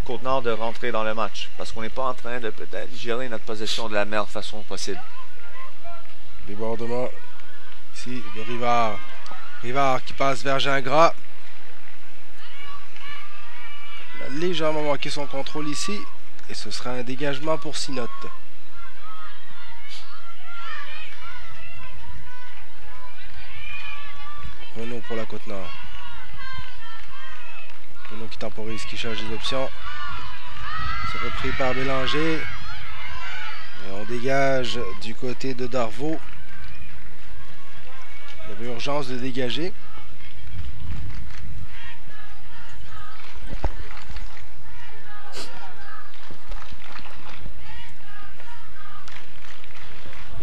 Côte-Nord de rentrer dans le match parce qu'on n'est pas en train de peut-être gérer notre possession de la meilleure façon possible. Débordement ici de Rivard. Rivard qui passe vers Gingras. Il a légèrement manqué son contrôle ici et ce sera un dégagement pour Sinotte. Renaud pour la Côte-Nord. Renaud qui temporise, qui cherche des options. C'est repris par Bélanger. Et on dégage du côté de Darvaux. Il y avait urgence de dégager.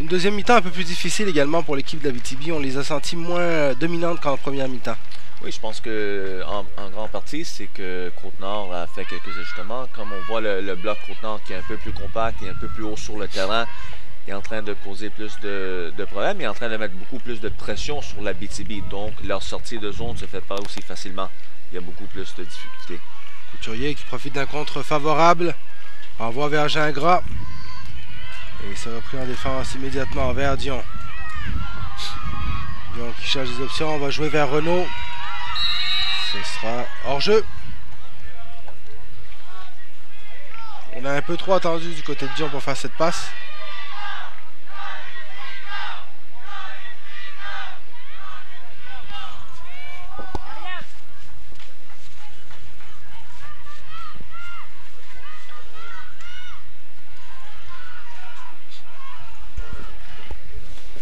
Une deuxième mi-temps un peu plus difficile également pour l'équipe de l'Abitibi. On les a sentis moins dominantes qu'en première mi-temps. Oui, je pense que en grande partie, c'est que Côte-Nord a fait quelques ajustements. Comme on voit le bloc Côte-Nord qui est un peu plus compact et un peu plus haut sur le terrain, est en train de poser plus de problèmes, est en train de mettre beaucoup plus de pression sur l'Abitibi. Donc, leur sortie de zone ne se fait pas aussi facilement. Il y a beaucoup plus de difficultés. Couturier qui profite d'un contre favorable. Envoie vers Gingras. Et c'est repris en défense immédiatement vers Dion. Dion qui cherche des options. On va jouer vers Renaud. Ce sera hors-jeu. On a un peu trop attendu du côté de Dion pour faire cette passe.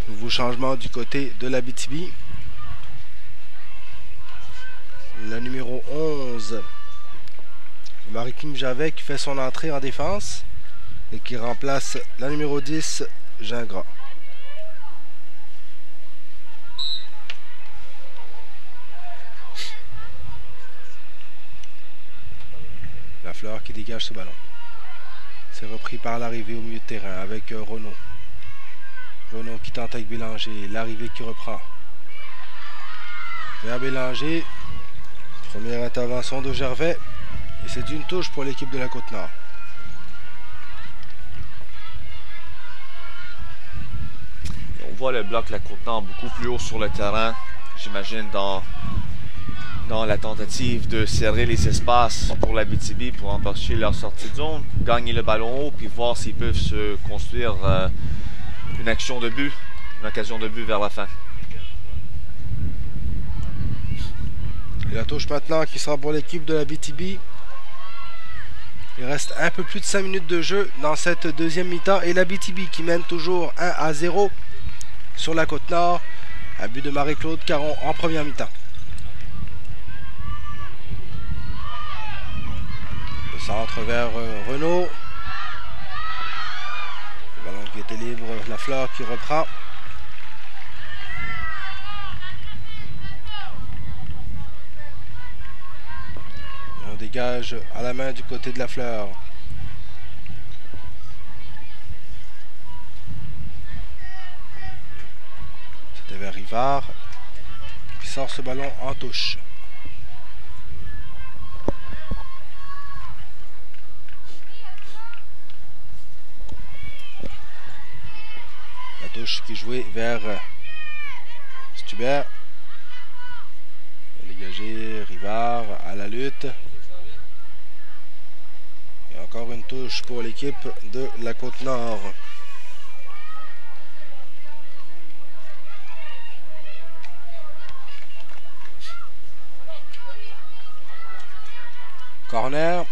Nouveau changement du côté de l'Abitibi. La numéro 11, Marie-Kim Javet, qui fait son entrée en défense et qui remplace la numéro 10, Gingras. Lafleur qui dégage ce ballon. C'est repris par l'arrivée au milieu de terrain avec Renaud. Renaud qui tente avec Bélanger. L'arrivée qui reprend. Vers Bélanger. Première intervention de Gervais. Et c'est une touche pour l'équipe de la Côte-Nord. On voit le bloc de la Côte-Nord beaucoup plus haut sur le terrain. J'imagine dans la tentative de serrer les espaces pour l'Abitibi pour empêcher leur sortie de zone. Gagner le ballon haut puis voir s'ils peuvent se construire une action de but, une occasion de but vers la fin. Et la touche maintenant qui sera pour l'équipe de l'Abitibi. Il reste un peu plus de 5 minutes de jeu dans cette deuxième mi-temps. Et l'Abitibi qui mène toujours 1-0 sur la Côte-Nord. Un but de Marie-Claude Caron en première mi-temps. Le centre vers Renaud. Le ballon qui était libre, Lafleur qui reprend. On dégage à la main du côté de Lafleur. C'était vers Rivard qui sort ce ballon en touche. La touche qui est jouée vers Stubert. Dégagé, Rivard à la lutte. Et encore une touche pour l'équipe de la Côte-Nord. Corner.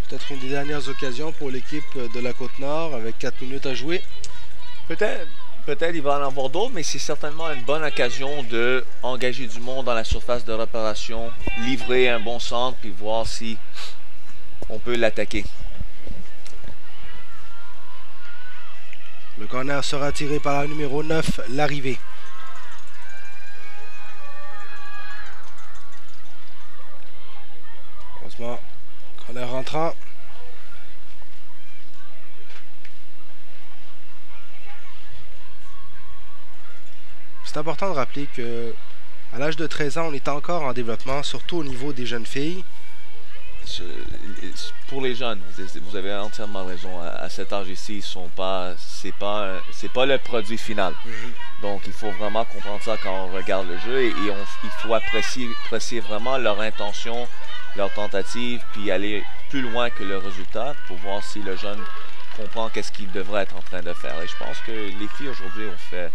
Peut-être une des dernières occasions pour l'équipe de la Côte-Nord avec 4 minutes à jouer. Peut-être il va en avoir d'autres, mais c'est certainement une bonne occasion de engager du monde dans la surface de réparation, livrer un bon centre, puis voir si on peut l'attaquer. Le corner sera tiré par la numéro 9, l'arrivée. Heureusement, corner rentrant. C'est important de rappeler que à l'âge de 13 ans, on est encore en développement, surtout au niveau des jeunes filles. Pour les jeunes, vous avez entièrement raison. À cet âge ici, c'est pas le produit final. Donc, il faut vraiment comprendre ça quand on regarde le jeu et il faut apprécier vraiment leur intention, leur tentative, puis aller plus loin que le résultat pour voir si le jeune comprend qu'est-ce qu'il devrait être en train de faire. Et je pense que les filles aujourd'hui ont fait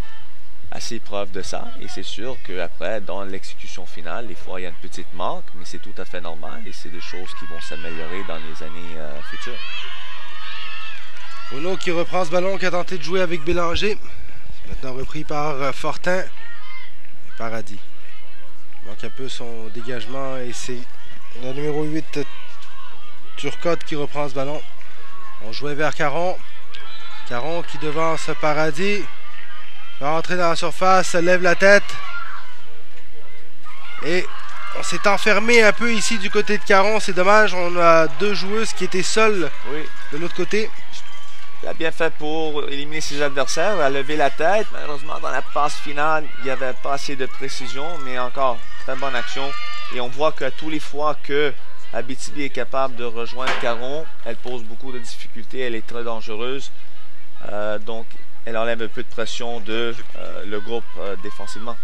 assez preuve de ça, et c'est sûr qu'après, dans l'exécution finale, des fois il y a une petite manque, mais c'est tout à fait normal et c'est des choses qui vont s'améliorer dans les années futures. Renaud qui reprend ce ballon, qui a tenté de jouer avec Bélanger. C'est maintenant repris par Fortin et Paradis. Il manque un peu son dégagement et c'est le numéro 8, Turcotte, qui reprend ce ballon. On jouait vers Caron, Caron qui devance Paradis. Va rentrer dans la surface, lève la tête. Et on s'est enfermé un peu ici du côté de Caron. C'est dommage, on a deux joueuses qui étaient seules de l'autre côté. Il a bien fait pour éliminer ses adversaires. Il a levé la tête. Malheureusement, dans la passe finale, il n'y avait pas assez de précision. Mais encore, très bonne action. Et on voit qu'à tous les fois que Abitibi est capable de rejoindre Caron, elle pose beaucoup de difficultés. Elle est très dangereuse. Donc, elle enlève un peu de pression de le groupe défensivement.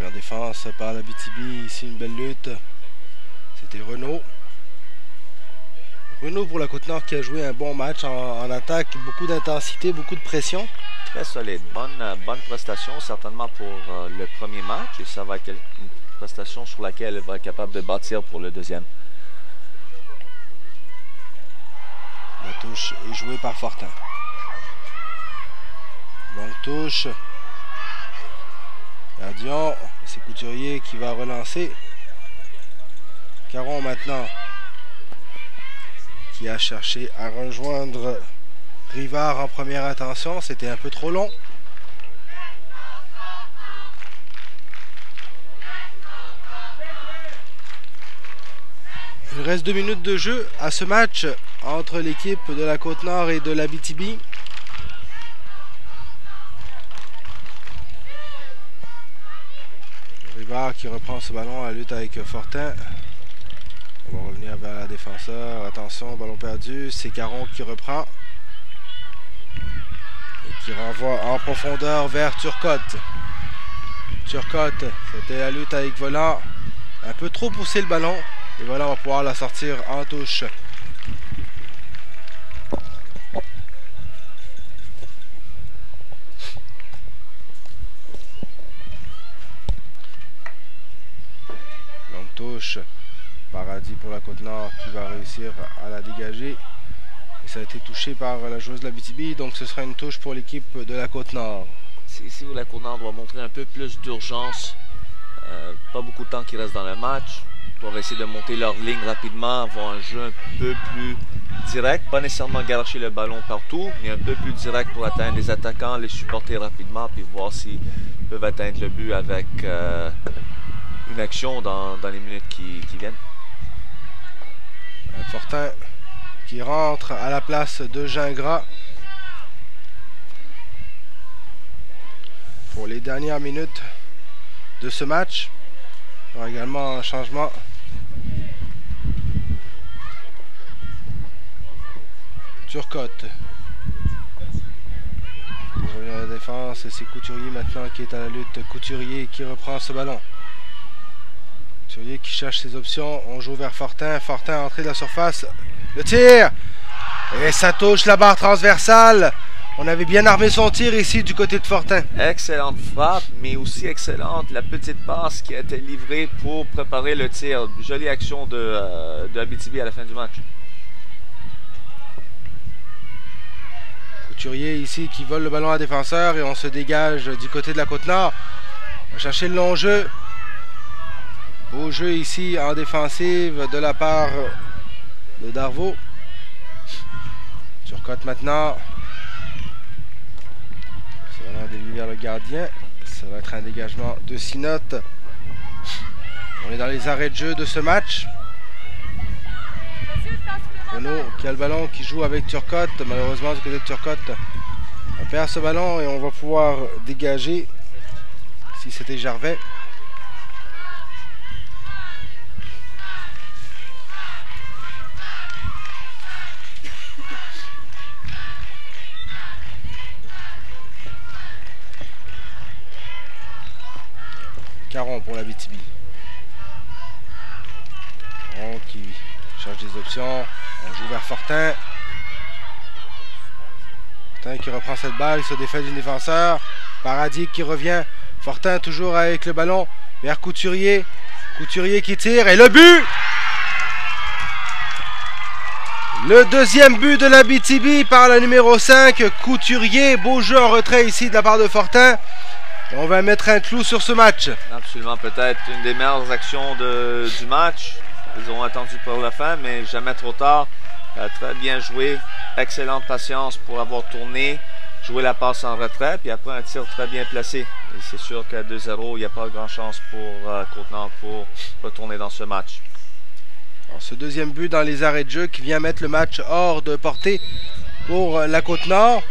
En défense par l'Abitibi, ici une belle lutte. C'était Renaud. Renaud pour la Côte-Nord qui a joué un bon match en attaque, beaucoup d'intensité, beaucoup de pression. Très solide, bonne prestation certainement pour le premier match et ça va être une prestation sur laquelle elle va être capable de bâtir pour le deuxième. La touche est jouée par Fortin. Longue touche. Gardien, c'est Couturier qui va relancer. Caron maintenant qui a cherché à rejoindre Rivard en première intention. C'était un peu trop long. Il reste 2 minutes de jeu à ce match entre l'équipe de la Côte-Nord et de l'Abitibi. Rivard qui reprend ce ballon à la lutte avec Fortin. On va revenir vers la défenseur. Attention, ballon perdu. C'est Caron qui reprend. Et qui renvoie en profondeur vers Turcotte. Turcotte, c'était la lutte avec Volant. Un peu trop poussé le ballon. Et voilà, on va pouvoir la sortir en touche. Longue touche. Paradis pour la Côte-Nord qui va réussir à la dégager. Et ça a été touché par la joueuse de l'Abitibi, donc ce sera une touche pour l'équipe de la Côte-Nord. C'est ici où la Côte-Nord doit montrer un peu plus d'urgence. Pas beaucoup de temps qui reste dans le match. Ils doivent essayer de monter leur ligne rapidement, avoir un jeu un peu plus direct. Pas nécessairement garocher le ballon partout, mais un peu plus direct pour atteindre les attaquants, les supporter rapidement, puis voir s'ils peuvent atteindre le but avec une action dans les minutes qui viennent. Fortin qui rentre à la place de Gingras pour les dernières minutes de ce match. Il y aura également un changement. Turcotte. Pour la défense, c'est Couturier maintenant qui est à la lutte. Couturier qui reprend ce ballon. Couturier qui cherche ses options. On joue vers Fortin. Fortin entrée de la surface. Le tir! Et ça touche la barre transversale. On avait bien armé son tir ici du côté de Fortin. Excellente frappe, mais aussi excellente la petite passe qui a été livrée pour préparer le tir. Jolie action de Abitibi à la fin du match. Couturier ici qui vole le ballon à défenseur et on se dégage du côté de la Côte-Nord. On va chercher le long jeu. Beau jeu ici en défensive de la part de Darvaux. Turcotte maintenant. C'est vraiment dévié vers le gardien. Ça va être un dégagement de Sinotte. On est dans les arrêts de jeu de ce match. Renaud qui a le ballon, qui joue avec Turcotte. Malheureusement du côté de Turcotte, on perd ce ballon et on va pouvoir dégager. Si c'était Gervais. Caron pour l'Abitibi. Caron qui cherche des options. On joue vers Fortin. Fortin qui reprend cette balle. Il se défait du défenseur. Paradis qui revient. Fortin toujours avec le ballon vers Couturier. Couturier qui tire. Et le but! Le deuxième but de l'Abitibi par le numéro 5. Couturier. Beau jeu en retrait ici de la part de Fortin. On va mettre un clou sur ce match. Absolument, peut-être une des meilleures actions du match. Ils ont attendu pour la fin, mais jamais trop tard. Très bien joué. Excellente patience pour avoir tourné, joué la passe en retrait, puis après un tir très bien placé. Et c'est sûr qu'à 2-0, il n'y a pas grand chance pour Côte-Nord pour retourner dans ce match. Alors, ce deuxième but dans les arrêts de jeu qui vient mettre le match hors de portée pour la Côte-Nord.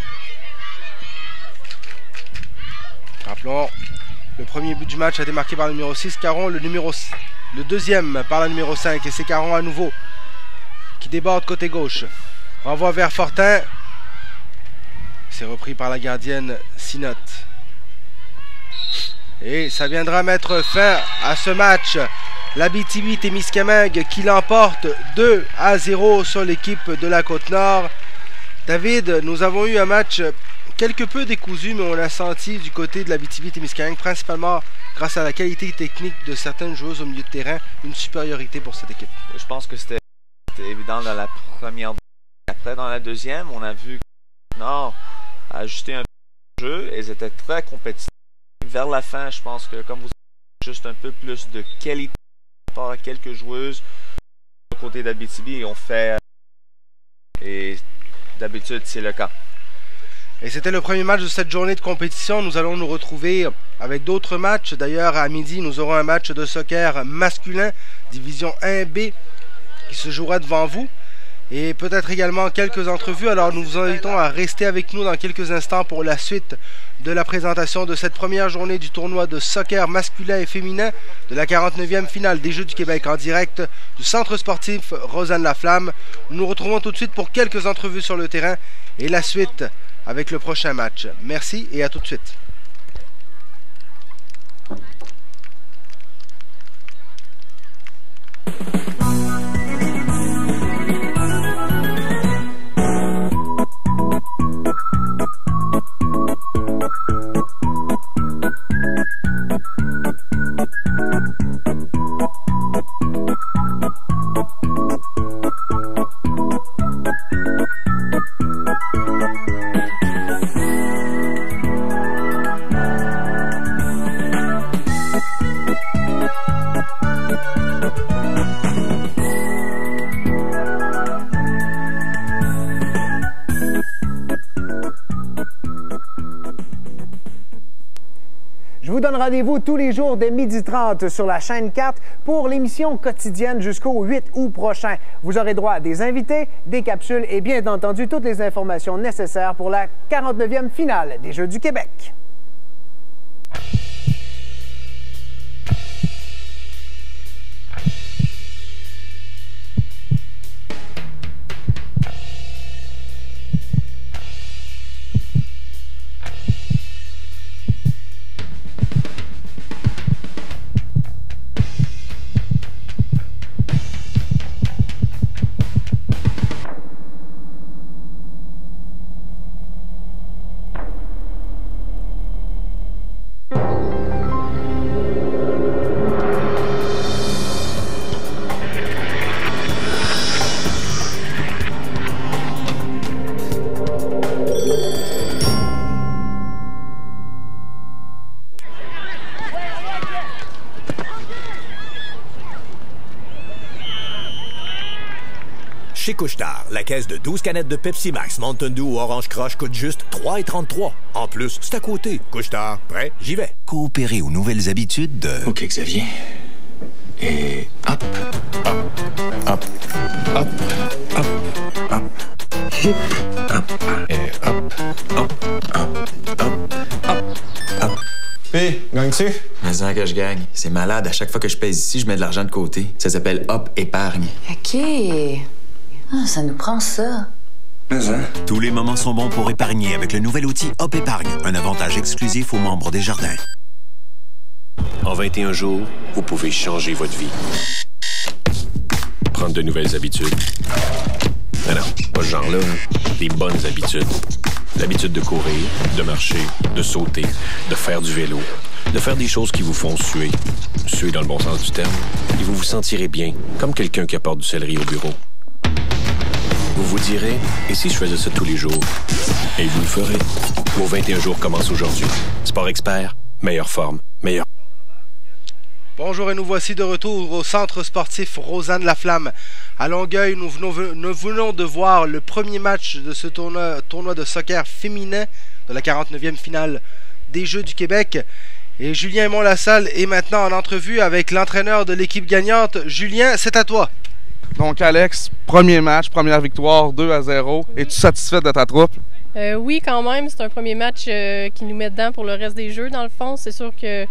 Rappelons, le premier but du match a été marqué par le numéro 6, Caron, le deuxième par la numéro 5, et c'est Caron à nouveau qui déborde côté gauche. Renvoi vers Fortin. C'est repris par la gardienne Sinotte. Et ça viendra mettre fin à ce match. L'Abitibi-Témiscamingue qui l'emporte 2-0 sur l'équipe de la Côte-Nord. David, nous avons eu un match quelque peu décousu, mais on l'a senti du côté de l'Abitibi-Témiscamingue, principalement grâce à la qualité technique de certaines joueuses au milieu de terrain, une supériorité pour cette équipe. Je pense que c'était évident dans la première. Après, dans la deuxième, on a vu que Nord a ajusté un peu le jeu et ils étaient très compétitifs. Vers la fin, je pense que comme vous avez juste un peu plus de qualité par quelques joueuses du côté d'Abitibi ont fait, et d'habitude c'est le cas. Et c'était le premier match de cette journée de compétition. Nous allons nous retrouver avec d'autres matchs. D'ailleurs, à midi, nous aurons un match de soccer masculin, division 1B, qui se jouera devant vous. Et peut-être également quelques entrevues. Alors nous vous invitons à rester avec nous dans quelques instants pour la suite de la présentation de cette première journée du tournoi de soccer masculin et féminin de la 49e finale des Jeux du Québec en direct du centre sportif Rosanne-Laflamme. Nous nous retrouvons tout de suite pour quelques entrevues sur le terrain et la suite avec le prochain match. Merci et à tout de suite. Je vous donne rendez-vous tous les jours dès 12h30 sur la chaîne 4 pour l'émission quotidienne jusqu'au 8 août prochain. Vous aurez droit à des invités, des capsules et bien entendu toutes les informations nécessaires pour la 49e finale des Jeux du Québec. Chez Couche-Tard, la caisse de 12 canettes de Pepsi Max Mountain Dew ou Orange Crush coûte juste 3,33 $. En plus, c'est à côté. Couche-Tard, prêt? J'y vais. Coopérer aux nouvelles habitudes de... OK, Xavier. Et hop, hop, hop, hop, hop, hop, hop, et hop, hop, hop, hop, hop, hop. Hé, gagnes-tu? Mais ça que je gagne. C'est malade. À chaque fois que je pèse ici, je mets de l'argent de côté. Ça s'appelle Hop Épargne. OK. Ah, ça nous prend ça. Mais hein? Tous les moments sont bons pour épargner avec le nouvel outil Hop Épargne, un avantage exclusif aux membres des jardins. En 21 jours, vous pouvez changer votre vie. Prendre de nouvelles habitudes. Mais non, pas ce genre-là. Des bonnes habitudes. L'habitude de courir, de marcher, de sauter, de faire du vélo, de faire des choses qui vous font suer. Suer dans le bon sens du terme. Et vous vous sentirez bien, comme quelqu'un qui apporte du céleri au bureau. Vous vous direz, et si je faisais ça tous les jours? Et vous le ferez. Vos 21 jours commencent aujourd'hui. Sport Expert, meilleure forme, meilleure... Bonjour et nous voici de retour au centre sportif Rosanne-la-Flamme. À Longueuil, nous venons de voir le premier match de ce tournoi de soccer féminin de la 49e finale des Jeux du Québec. Et Julien Mont-Lassalle est maintenant en entrevue avec l'entraîneur de l'équipe gagnante. Julien, c'est à toi. Donc Alex, premier match, première victoire, 2-0. Es-tu satisfait de ta troupe? Oui, quand même. C'est un premier match qui nous met dedans pour le reste des jeux, dans le fond. C'est sûr que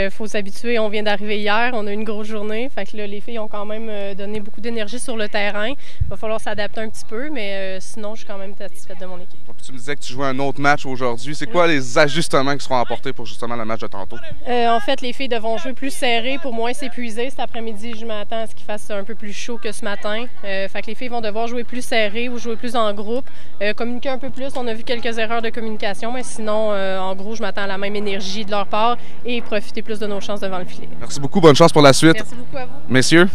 faut s'habituer. On vient d'arriver hier, on a eu une grosse journée. Fait que là, les filles ont quand même donné beaucoup d'énergie sur le terrain. Il va falloir s'adapter un petit peu, mais sinon, je suis quand même satisfaite de mon équipe. Tu me disais que tu jouais un autre match aujourd'hui. C'est quoi les ajustements qui seront apportés pour justement le match de tantôt? En fait, les filles devront jouer plus serré pour moins s'épuiser. Cet après-midi, je m'attends à ce qu'il fasse un peu plus chaud que ce matin. Fait que les filles vont devoir jouer plus serré ou jouer plus en groupe, communiquer un peu plus. On a vu quelques erreurs de communication, mais sinon, en gros, je m'attends à la même énergie de leur part et profiter plus de nos chances devant le filet. Merci beaucoup. Bonne chance pour la suite. Merci beaucoup à vous. Messieurs.